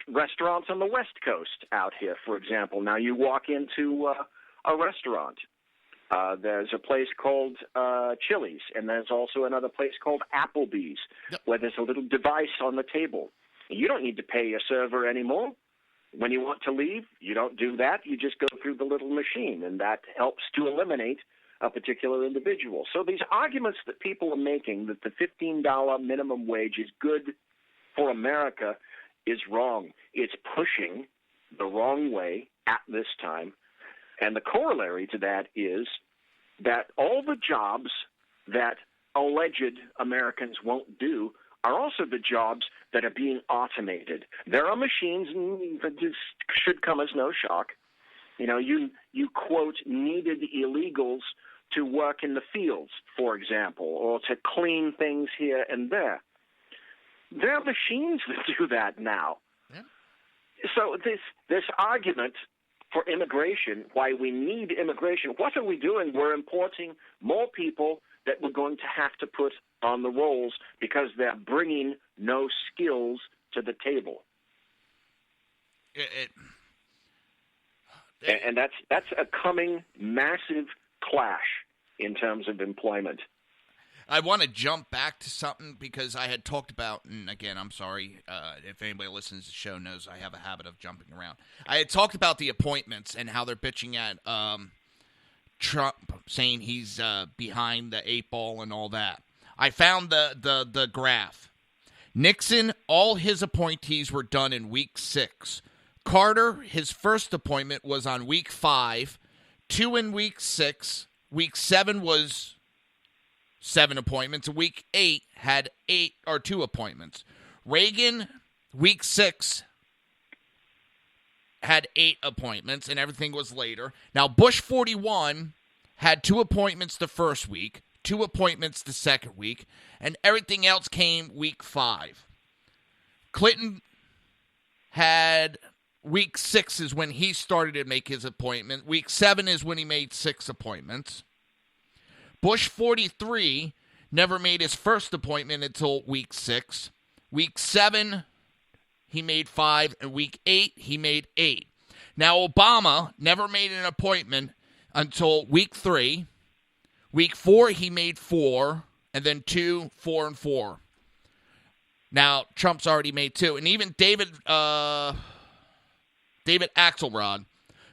restaurants on the West Coast out here, for example. Now you walk into a restaurant. There's a place called Chili's, and there's also another place called Applebee's, where there's a little device on the table. You don't need to pay your server anymore. When you want to leave, you don't do that. You just go through the little machine, and that helps to eliminate a particular individual. So these arguments that people are making that the $15 minimum wage is good for America is wrong. It's pushing the wrong way at this time. And the corollary to that is that all the jobs that alleged Americans won't do are also the jobs that are being automated. There are machines, and this should come as no shock. You know, you quote, needed illegals to work in the fields, for example, or to clean things here and there. There are machines that do that now. Yeah. So this argument for immigration, why we need immigration, what are we doing? We're importing more people that we're going to have to put on the rolls because they're bringing no skills to the table. And that's a coming massive clash in terms of employment. I want to jump back to something because I had talked about, and again, I'm sorry if anybody listens to the show knows I have a habit of jumping around. I had talked about the appointments and how they're bitching at Trump, saying he's behind the 8 ball and all that. I found the graph. Nixon, all his appointees were done in week 6. Carter, his first appointment was on week 5, 2 in week 6. Week 7 was 7 appointments. Week 8 had 2 appointments. Reagan, week 6, had 8 appointments, and everything was later. Now, Bush 41 had 2 appointments the first week, 2 appointments the second week, and everything else came week 5. Clinton had week 6 is when he started to make his appointment. Week 7 is when he made 6 appointments. Bush 43 never made his first appointment until week 6. Week 7, he made 5. And week 8, he made 8. Now, Obama never made an appointment until week 3. Week 4, he made 4. And then 2, 4, and 4. Now, Trump's already made 2. And even David Axelrod,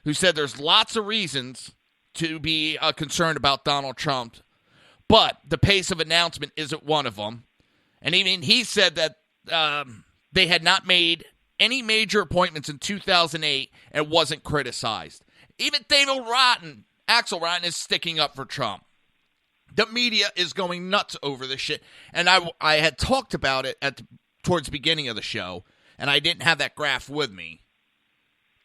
who said there's lots of reasons to be concerned about Donald Trump, but the pace of announcement isn't one of them. And even he said that they had not made any major appointments in 2008 and wasn't criticized. Even Axel Rotten is sticking up for Trump. The media is going nuts over this shit. And I had talked about it towards the beginning of the show, and I didn't have that graph with me.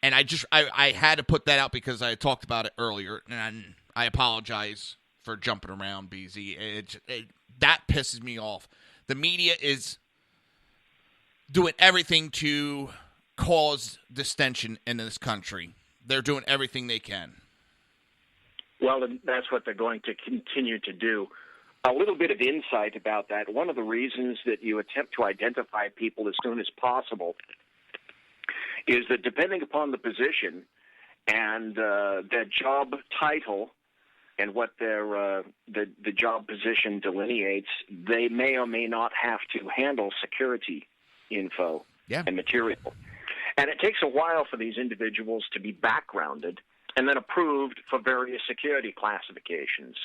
And I had to put that out because I had talked about it earlier, and I apologize for jumping around, BZ. That pisses me off. The media is doing everything to cause distension in this country. They're doing everything they can. Well, that's what they're going to continue to do. A little bit of insight about that. One of the reasons that you attempt to identify people as soon as possible is that depending upon the position and their job title and what their the job position delineates, they may or may not have to handle security info and material. And it takes a while for these individuals to be backgrounded and then approved for various security classifications.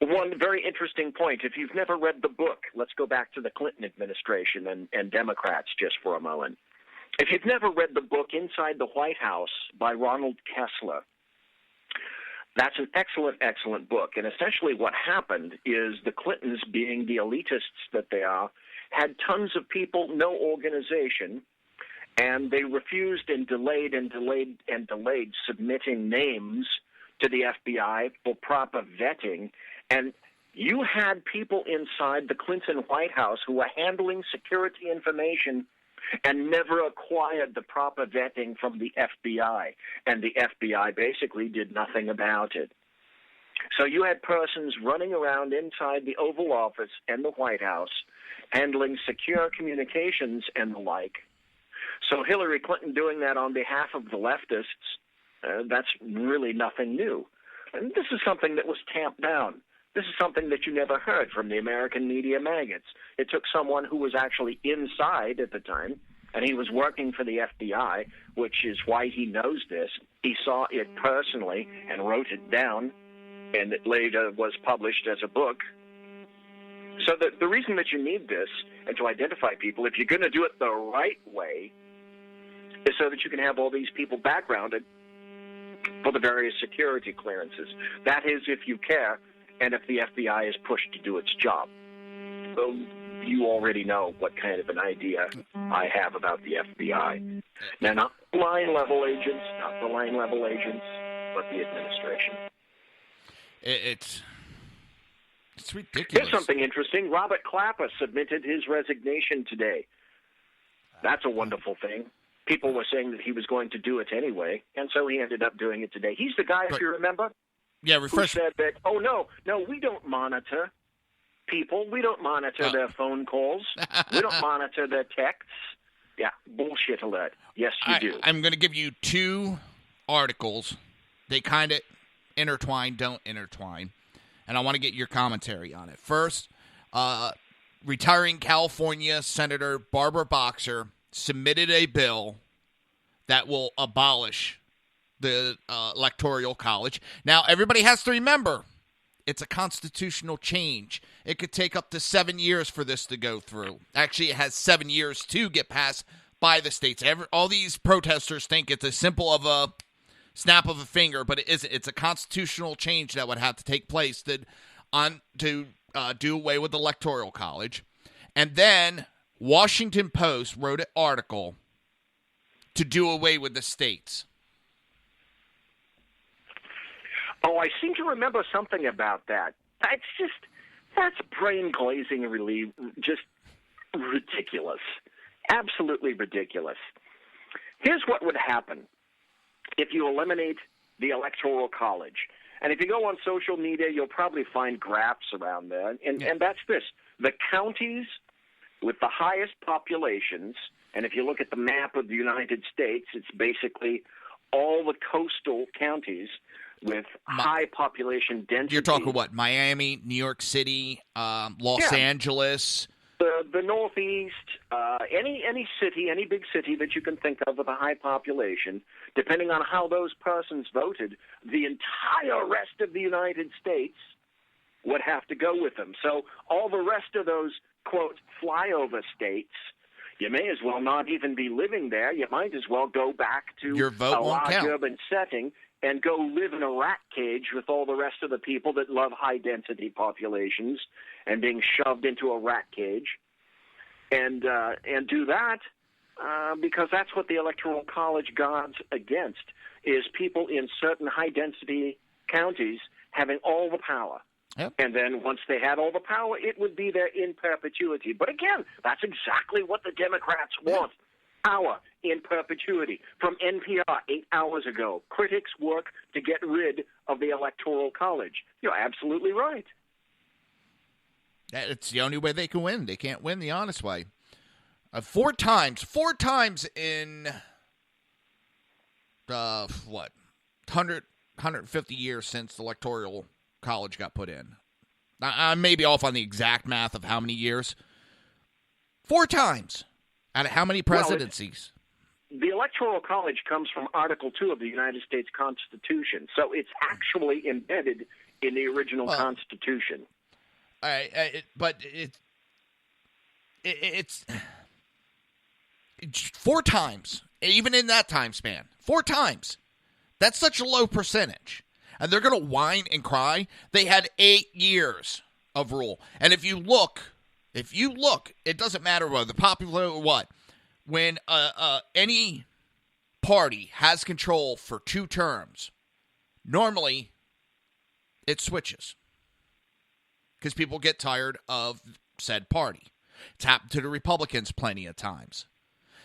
One very interesting point, if you've never read the book, let's go back to the Clinton administration and Democrats just for a moment. If you've never read the book Inside the White House by Ronald Kessler, that's an excellent, excellent book. And essentially what happened is the Clintons, being the elitists that they are, had tons of people, no organization, and they refused and delayed submitting names to the FBI for proper vetting. And you had people inside the Clinton White House who were handling security information and never acquired the proper vetting from the FBI. And the FBI basically did nothing about it. So you had persons running around inside the Oval Office and the White House handling secure communications and the like. So Hillary Clinton doing that on behalf of the leftists, that's really nothing new. And this is something that was tamped down. This is something that you never heard from the American media maggots. It took someone who was actually inside at the time, and he was working for the FBI, which is why he knows this. He saw it personally and wrote it down, and it later was published as a book. So the reason that you need this and to identify people, if you're going to do it the right way, is so that you can have all these people backgrounded for the various security clearances. That is, if you care, and if the FBI is pushed to do its job. So you already know what kind of an idea I have about the FBI. Now, not the line-level agents, but the administration. It's ridiculous. Here's something interesting. Robert Clapper submitted his resignation today. That's a wonderful thing. People were saying that he was going to do it anyway, and so he ended up doing it today. He's the guy, if you remember, who said that, oh, no, we don't monitor people. We don't monitor their phone calls. We don't monitor their texts. Yeah, bullshit alert. Yes, you do. I'm going to give you two articles. They kind of intertwine, don't intertwine. And I want to get your commentary on it. First, retiring California Senator Barbara Boxer submitted a bill that will abolish the Electoral College. Now, everybody has to remember, it's a constitutional change. It could take up to 7 years for this to go through. Actually, it has 7 years to get passed by the states. All these protesters think it's as simple of a snap of a finger, but it isn't. It's a constitutional change that would have to take place to do away with the Electoral College. And then Washington Post wrote an article to do away with the states. Oh, I seem to remember something about that. That's brain-glazing, really, just ridiculous. Absolutely ridiculous. Here's what would happen if you eliminate the Electoral College. And if you go on social media, you'll probably find graphs around there. And that's this. The counties with the highest populations, and if you look at the map of the United States, it's basically all the coastal counties with high population density. You're talking what? Miami, New York City, Los Angeles. the Northeast, any city, any big city that you can think of with a high population, depending on how those persons voted, the entire rest of the United States would have to go with them. So all the rest of those, quote, flyover states, you may as well not even be living there. You might as well go back to Your vote a won't large count. urban setting and go live in a rat cage with all the rest of the people that love high-density populations and being shoved into a rat cage, and do that because that's what the Electoral College guards against, is people in certain high-density counties having all the power. Yep. And then once they had all the power, it would be there in perpetuity. But again, that's exactly what the Democrats want. Power in perpetuity. From NPR 8 hours ago, critics work to get rid of the Electoral College. You're absolutely right. It's the only way they can win. They can't win the honest way. Four times in, 150 years since the Electoral College got put in. I may be off on the exact math of how many years. 4 times. Out of how many presidencies? Well, the Electoral College comes from Article 2 of the United States Constitution, so it's actually embedded in the original Constitution. All right, but it's 4 times, even in that time span. 4 times. That's such a low percentage. And they're going to whine and cry. They had 8 years of rule. And if you look, it doesn't matter whether the popular or what. When any party has control for 2 terms, normally it switches. Because people get tired of said party. It's happened to the Republicans plenty of times.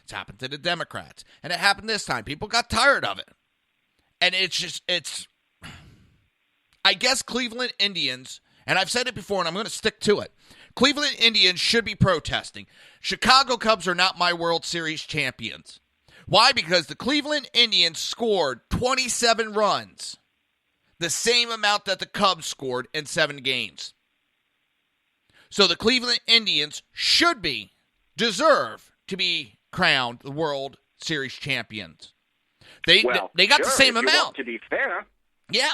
It's happened to the Democrats. And it happened this time. People got tired of it. And I guess Cleveland Indians, and I've said it before and I'm going to stick to it, Cleveland Indians should be protesting. Chicago Cubs are not my World Series champions. Why? Because the Cleveland Indians scored 27 runs, the same amount that the Cubs scored in 7 games. So the Cleveland Indians deserve to be crowned the World Series champions. They got the same amount. To be fair. Yeah,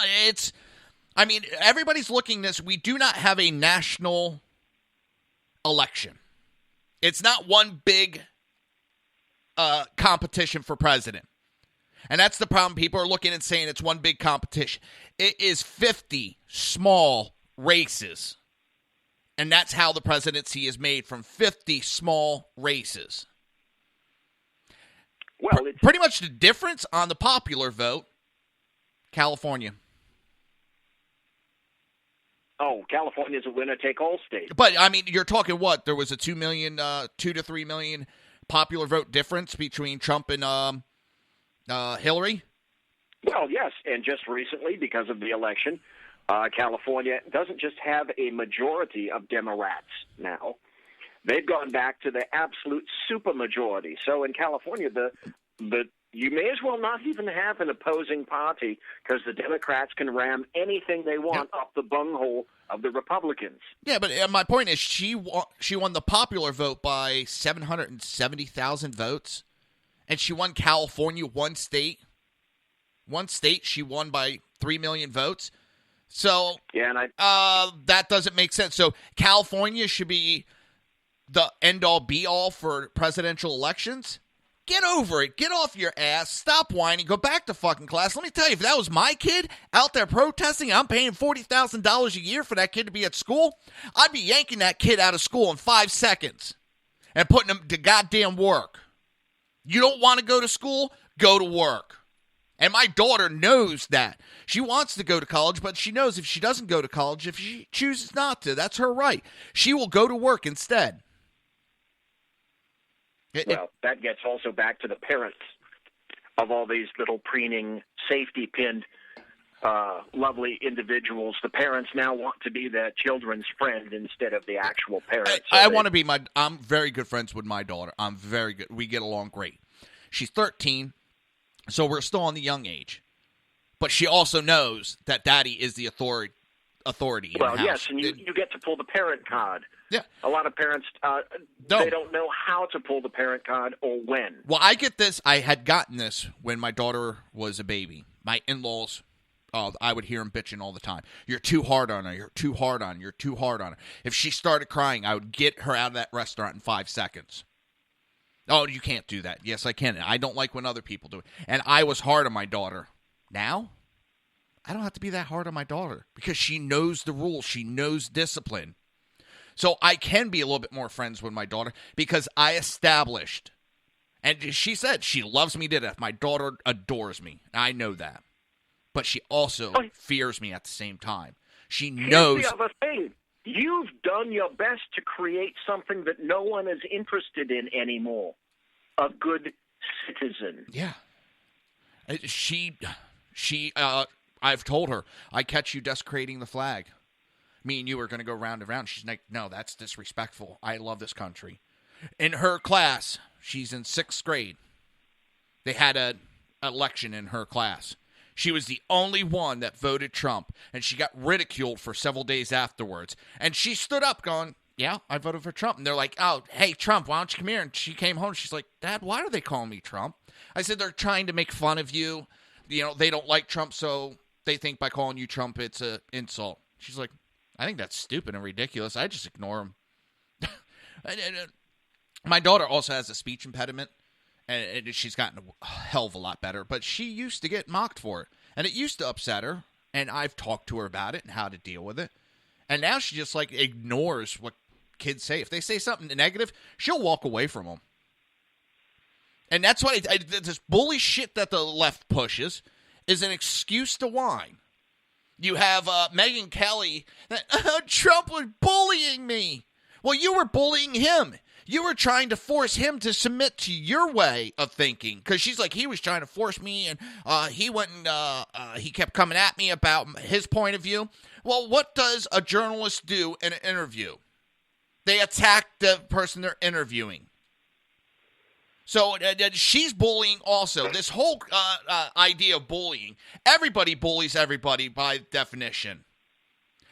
everybody's looking this. We do not have a national election. It's not one big competition for president. And that's the problem. People are looking and saying it's one big competition. It is 50 small races. And that's how the presidency is made, from 50 small races. Well, pretty much the difference on the popular vote, California. Oh, California's a winner-take-all state. But, you're talking what? There was a 2 to 3 million popular vote difference between Trump and Hillary? Well, yes, and just recently, because of the election, California doesn't just have a majority of Democrats now. They've gone back to the absolute supermajority. So in California, you may as well not even have an opposing party, because the Democrats can ram anything they want up the bunghole of the Republicans. Yeah, but my point is she won the popular vote by 770,000 votes, and she won California, one state. One state she won by 3 million votes. So that doesn't make sense. So California should be the end-all, be-all for presidential elections? Get over it. Get off your ass. Stop whining. Go back to fucking class. Let me tell you, if that was my kid out there protesting, I'm paying $40,000 a year for that kid to be at school, I'd be yanking that kid out of school in 5 seconds and putting him to goddamn work. You don't want to go to school? Go to work. And my daughter knows that. She wants to go to college, but she knows if she doesn't go to college, if she chooses not to, that's her right. She will go to work instead. That gets also back to the parents of all these little preening, safety-pinned, lovely individuals. The parents now want to be their children's friend instead of the actual parents. I'm very good friends with my daughter. I'm very good. We get along great. She's 13, so we're still on the young age. But she also knows that daddy is the authority in Well, the house. yes, and you get to pull the parent card. Yeah. A lot of parents, they don't know how to pull the parent card or when. Well, I get this. I had gotten this when my daughter was a baby. My in-laws, I would hear them bitching all the time. You're too hard on her. You're too hard on her. You're too hard on her. If she started crying, I would get her out of that restaurant in 5 seconds. Oh, you can't do that. Yes, I can. I don't like when other people do it. And I was hard on my daughter. Now, I don't have to be that hard on my daughter because she knows the rules. She knows discipline. So I can be a little bit more friends with my daughter because I established, and she said she loves me to death. My daughter adores me. I know that. But she also fears me at the same time. She knows. Here's the other thing. You've done your best to create something that no one is interested in anymore. A good citizen. Yeah. I've told her, I catch you desecrating the flag. Me and you are going to go round and round. She's like, no, that's disrespectful. I love this country. In her class, she's in 6th grade. They had an election in her class. She was the only one that voted Trump, and she got ridiculed for several days afterwards. And she stood up going, yeah, I voted for Trump. And they're like, oh, hey, Trump, why don't you come here? And she came home. She's like, Dad, why are they calling me Trump? I said, they're trying to make fun of you. You know, they don't like Trump, so they think by calling you Trump, it's an insult. She's like, I think that's stupid and ridiculous. I just ignore him. My daughter also has a speech impediment, and she's gotten a hell of a lot better. But she used to get mocked for it, and it used to upset her. And I've talked to her about it and how to deal with it. And now she just like ignores what kids say. If they say something negative, she'll walk away from them. And that's why this bully shit that the left pushes is an excuse to whine. You have Megyn Kelly. Trump was bullying me. Well, you were bullying him. You were trying to force him to submit to your way of thinking. Because she's like, he was trying to force me, and he went and he kept coming at me about his point of view. Well, what does a journalist do in an interview? They attack the person they're interviewing. So she's bullying also. This whole idea of bullying, everybody bullies everybody by definition.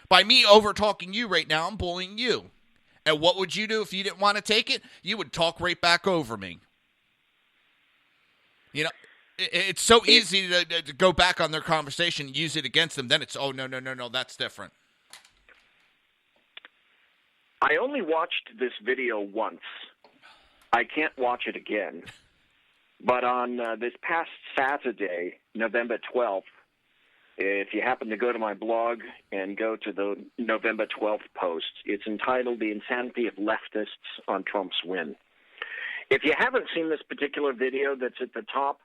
By me over-talking you right now, I'm bullying you. And what would you do if you didn't want to take it? You would talk right back over me. You know, it's so easy to go back on their conversation and use it against them. Then it's, oh, no, that's different. I only watched this video once. I can't watch it again. But on this past Saturday, November 12th, if you happen to go to my blog and go to the November 12th post, it's entitled The Insanity of Leftists on Trump's Win. If you haven't seen this particular video that's at the top,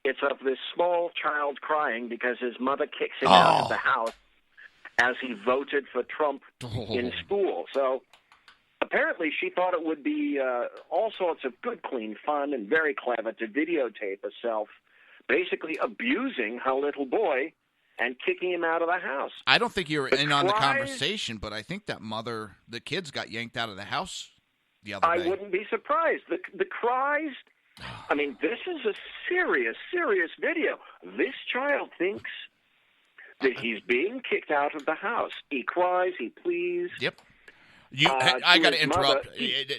it's of this small child crying because his mother kicks him out of the house as he voted for Trump in school. So apparently she thought it would be all sorts of good, clean fun and very clever to videotape herself basically abusing her little boy and kicking him out of the house. I don't think you were in on the conversation, but I think that the kids got yanked out of the house the other day. I wouldn't be surprised. The cries, I mean, this is a serious, serious video. This child thinks that he's being kicked out of the house. He cries, he pleads. Yep. I got to interrupt,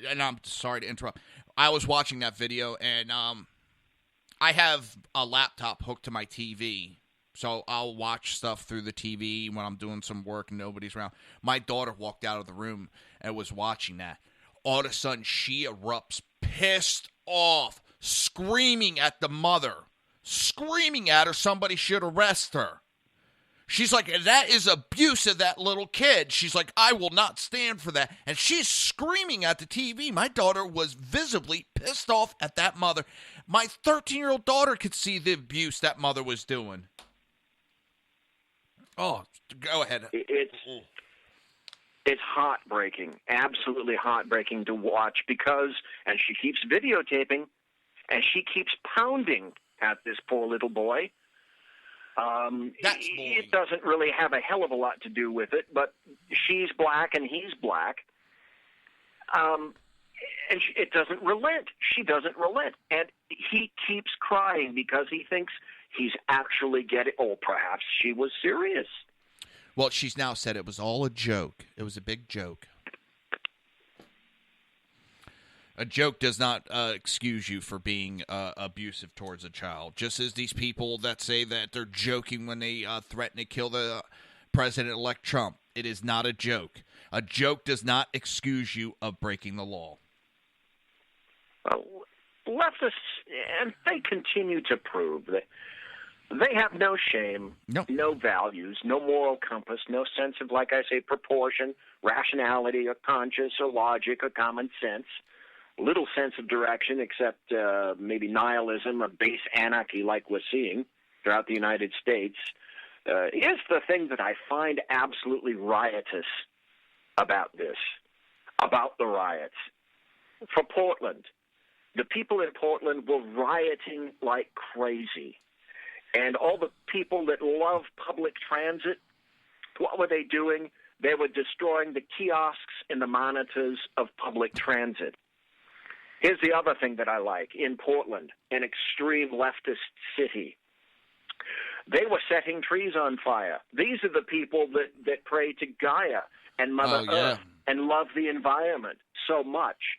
and I'm sorry to interrupt. I was watching that video, and I have a laptop hooked to my TV, so I'll watch stuff through the TV when I'm doing some work and nobody's around. My daughter walked out of the room and was watching that. All of a sudden, she erupts, pissed off, screaming at the mother, screaming at her somebody should arrest her. She's like, that is abuse of that little kid. She's like, I will not stand for that. And she's screaming at the TV. My daughter was visibly pissed off at that mother. My 13-year-old daughter could see the abuse that mother was doing. Oh, go ahead. It's heartbreaking, absolutely heartbreaking to watch because, and she keeps videotaping, and she keeps pounding at this poor little boy. It doesn't really have a hell of a lot to do with it, but she's black and he's black. And it doesn't relent. She doesn't relent. And he keeps crying because he thinks he's actually getting, perhaps she was serious. Well, she's now said it was all a joke. It was a big joke. A joke does not excuse you for being abusive towards a child. Just as these people that say that they're joking when they threaten to kill the President-elect Trump. It is not a joke. A joke does not excuse you of breaking the law. Leftists, and they continue to prove that they have no shame, no values, no moral compass, no sense of, like I say, proportion, rationality, or conscience, or logic, or common sense. Little sense of direction except maybe nihilism or base anarchy like we're seeing throughout the United States. Here's the thing that I find absolutely riotous about this, about the riots. For Portland, the people in Portland were rioting like crazy. And all the people that love public transit, what were they doing? They were destroying the kiosks and the monitors of public transit. Here's the other thing that I like. In Portland, an extreme leftist city, they were setting trees on fire. These are the people that pray to Gaia and Mother Earth and love the environment so much.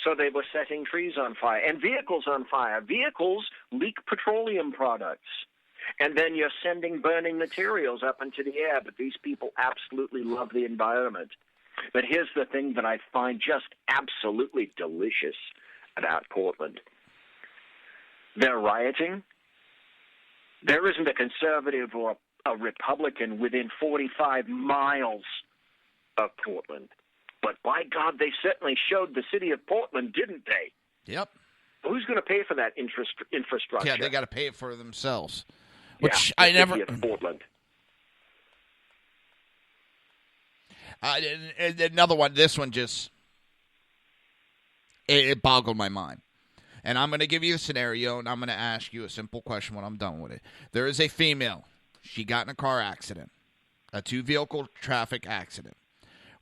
So they were setting trees on fire and vehicles on fire. Vehicles leak petroleum products. And then you're sending burning materials up into the air. But these people absolutely love the environment. But here's the thing that I find just absolutely delicious about Portland. They're rioting. There isn't a conservative or a Republican within 45 miles of Portland. But by God, they certainly showed the city of Portland, didn't they? Yep. Who's going to pay for that infrastructure? Yeah, they got to pay it for themselves. Which I never. Portland. Another one. This one just it boggled my mind. And I'm going to give you a scenario, and I'm going to ask you a simple question when I'm done with it. There is a female. She got in a car accident, a two-vehicle traffic accident.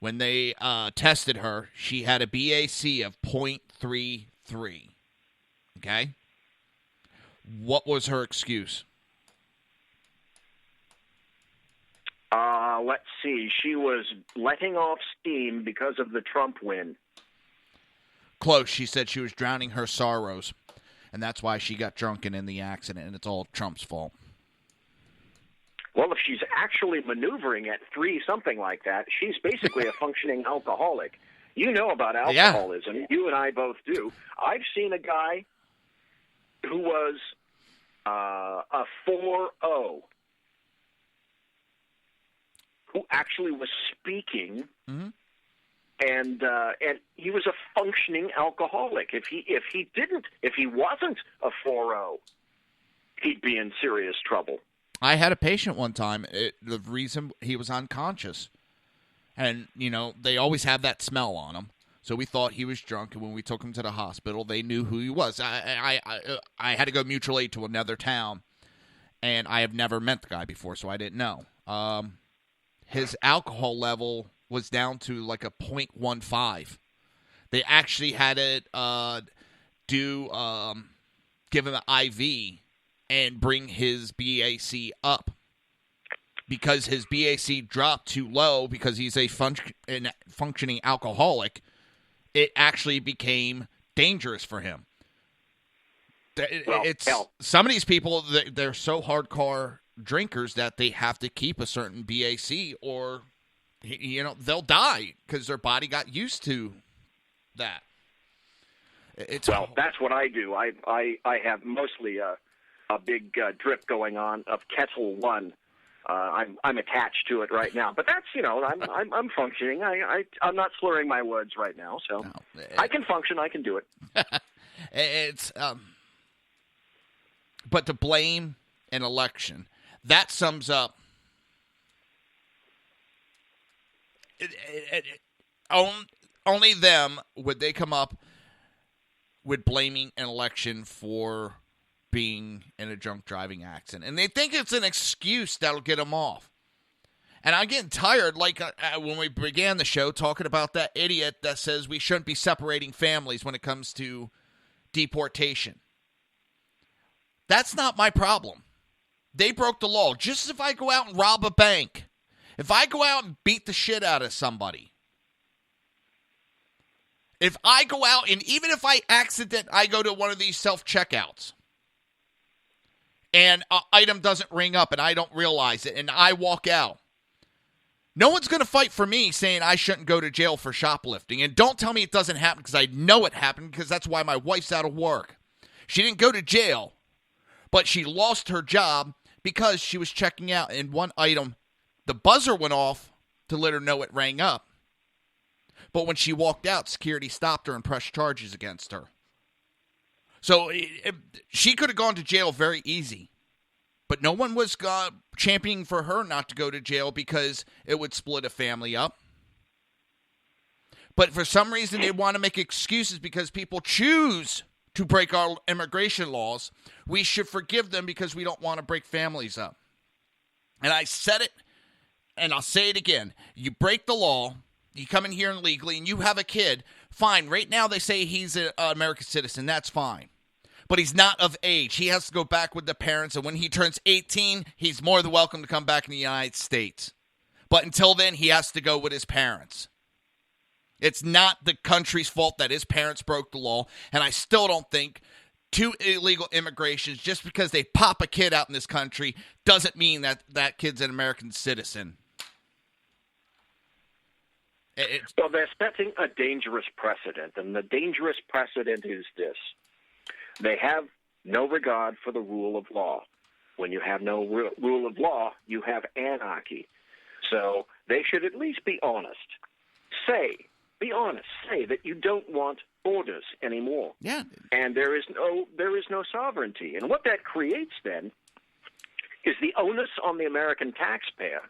When they tested her, she had a BAC of 0.33. Okay? What was her excuse? Let's see. She was letting off steam because of the Trump win. Close. She said she was drowning her sorrows, and that's why she got drunk and in the accident, and it's all Trump's fault. Well, if she's actually maneuvering at 3 something like that, she's basically a functioning alcoholic. You know about alcoholism. Yeah. You and I both do. I've seen a guy who was a 4-0 who actually was speaking, and he was a functioning alcoholic. If he wasn't a 4-0, he'd be in serious trouble. I had a patient one time. The reason he was unconscious, and they always have that smell on him. So we thought he was drunk, and when we took him to the hospital, they knew who he was. I had to go mutual aid to another town, and I have never met the guy before, so I didn't know. His alcohol level was down to like a 0.15. They actually had it give him an IV and bring his BAC up because his BAC dropped too low because he's a functioning alcoholic. It actually became dangerous for him. Some of these people, they're so hardcore drinkers that they have to keep a certain BAC or they'll die because their body got used to that. That's what I do. I have mostly a big drip going on of Kettle One. I'm attached to it right now, but that's I'm functioning. I'm not slurring my words right now, so I can function. I can do it. But to blame an election, that sums up only them would they come up with blaming an election for being in a drunk driving accident. And they think it's an excuse that'll get them off. And I'm getting tired, like when we began the show, talking about that idiot that says we shouldn't be separating families when it comes to deportation. That's not my problem. They broke the law. Just as if I go out and rob a bank If I go out and beat the shit out of somebody, if I go out and even if I go to one of these self-checkouts and an item doesn't ring up and I don't realize it and I walk out, no one's going to fight for me saying I shouldn't go to jail for shoplifting. And don't tell me it doesn't happen because I know it happened because that's why my wife's out of work. She didn't go to jail, but she lost her job because she was checking out and one item, the buzzer went off to let her know it rang up. But when she walked out, security stopped her and pressed charges against her. So she could have gone to jail very easy. But no one was championing for her not to go to jail because it would split a family up. But for some reason, they want to make excuses because people choose to break our immigration laws. We should forgive them because we don't want to break families up. And I said it, and I'll say it again. You break the law, you come in here illegally, and you have a kid, fine. Right now, they say he's an American citizen. That's fine. But he's not of age. He has to go back with the parents, and when he turns 18, he's more than welcome to come back in the United States. But until then, he has to go with his parents. It's not the country's fault that his parents broke the law, and I still don't think 2 illegal immigrations, just because they pop a kid out in this country, doesn't mean that that kid's an American citizen. Well, they're setting a dangerous precedent, and the dangerous precedent is this. They have no regard for the rule of law. When you have no rule of law, you have anarchy. So they should at least be honest. Be honest. Say that you don't want borders anymore. Yeah. And there is no sovereignty. And what that creates then is the onus on the American taxpayer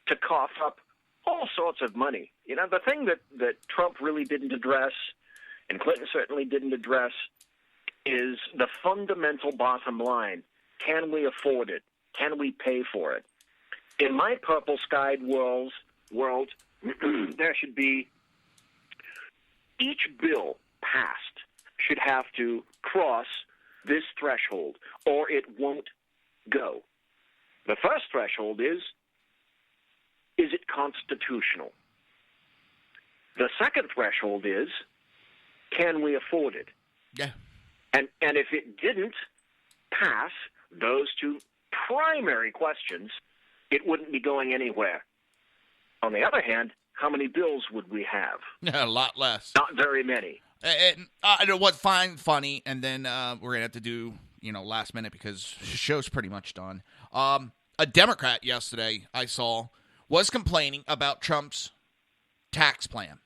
to cough up all sorts of money. You know, the thing that Trump really didn't address, and Clinton certainly didn't address, is the fundamental bottom line. Can we afford it? Can we pay for it? In my purple-skied world, there should be each bill passed should have to cross this threshold, or it won't go. The first threshold is it constitutional? The second threshold is, can we afford it? Yeah. And if it didn't pass those 2 primary questions, it wouldn't be going anywhere. On the other hand, how many bills would we have? A lot less. Not very many. I know what, funny, and then we're going to have to do, last minute because the show's pretty much done. A Democrat yesterday I saw was complaining about Trump's tax plan.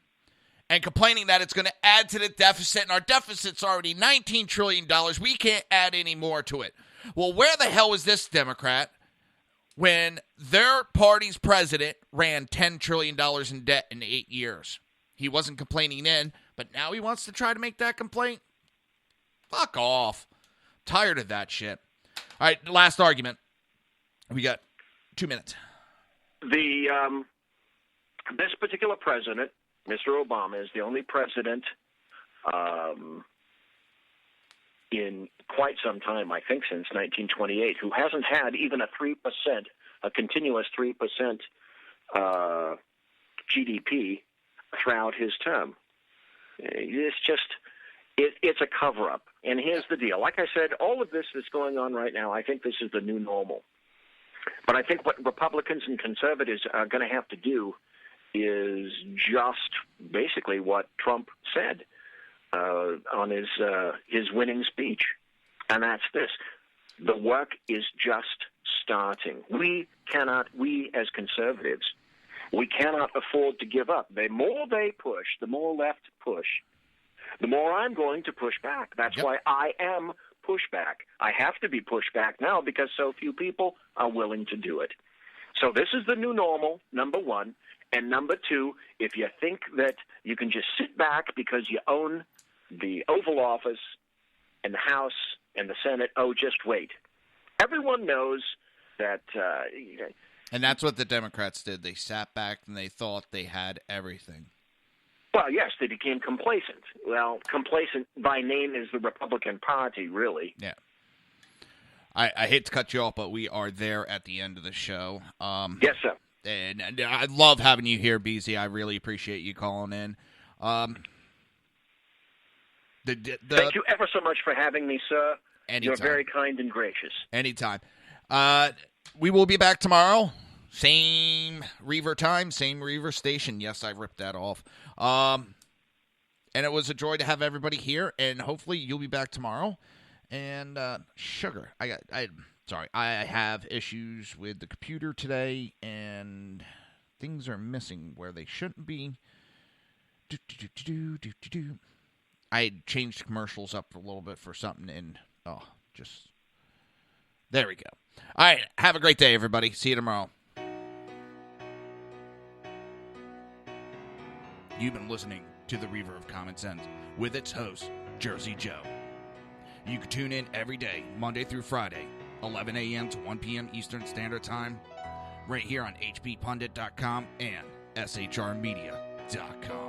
And complaining that it's going to add to the deficit, and our deficit's already $19 trillion. We can't add any more to it. Well, where the hell was this Democrat when their party's president ran $10 trillion in debt in 8 years? He wasn't complaining then, but now he wants to try to make that complaint? Fuck off. Tired of that shit. All right, last argument. We got 2 minutes. This particular president, Mr. Obama, is the only president in quite some time, I think since 1928, who hasn't had even a continuous 3% GDP throughout his term. It's a cover-up. And here's the deal. Like I said, all of this that's going on right now, I think this is the new normal. But I think what Republicans and conservatives are going to have to do is just basically what Trump said on his winning speech, and that's this: the work is just starting. We as conservatives, we cannot afford to give up. The more they push, the more left push, the more I'm going to push back. That's why I am pushback. I have to be pushed back now because so few people are willing to do it. So this is the new normal, number one. And number two, if you think that you can just sit back because you own the Oval Office and the House and the Senate, just wait. Everyone knows that... and that's what the Democrats did. They sat back and they thought they had everything. Well, yes, they became complacent. Well, complacent by name is the Republican Party, really. Yeah. I hate to cut you off, but we are there at the end of the show. Yes, sir. And I love having you here, BZ. I really appreciate you calling in. Thank you ever so much for having me, sir. Anytime. You're very kind and gracious. Anytime. We will be back tomorrow. Same Reaver time, same Reaver station. Yes, I ripped that off. And it was a joy to have everybody here, and hopefully you'll be back tomorrow. And Sugar, I have issues with the computer today, and things are missing where they shouldn't be. I changed commercials up a little bit for something, and there we go. All right, have a great day, everybody. See you tomorrow. You've been listening to the Reaver of Common Sense with its host, Jersey Joe. You can tune in every day, Monday through Friday, 11 a.m. to 1 p.m. Eastern Standard Time, right here on hppundit.com and shrmedia.com.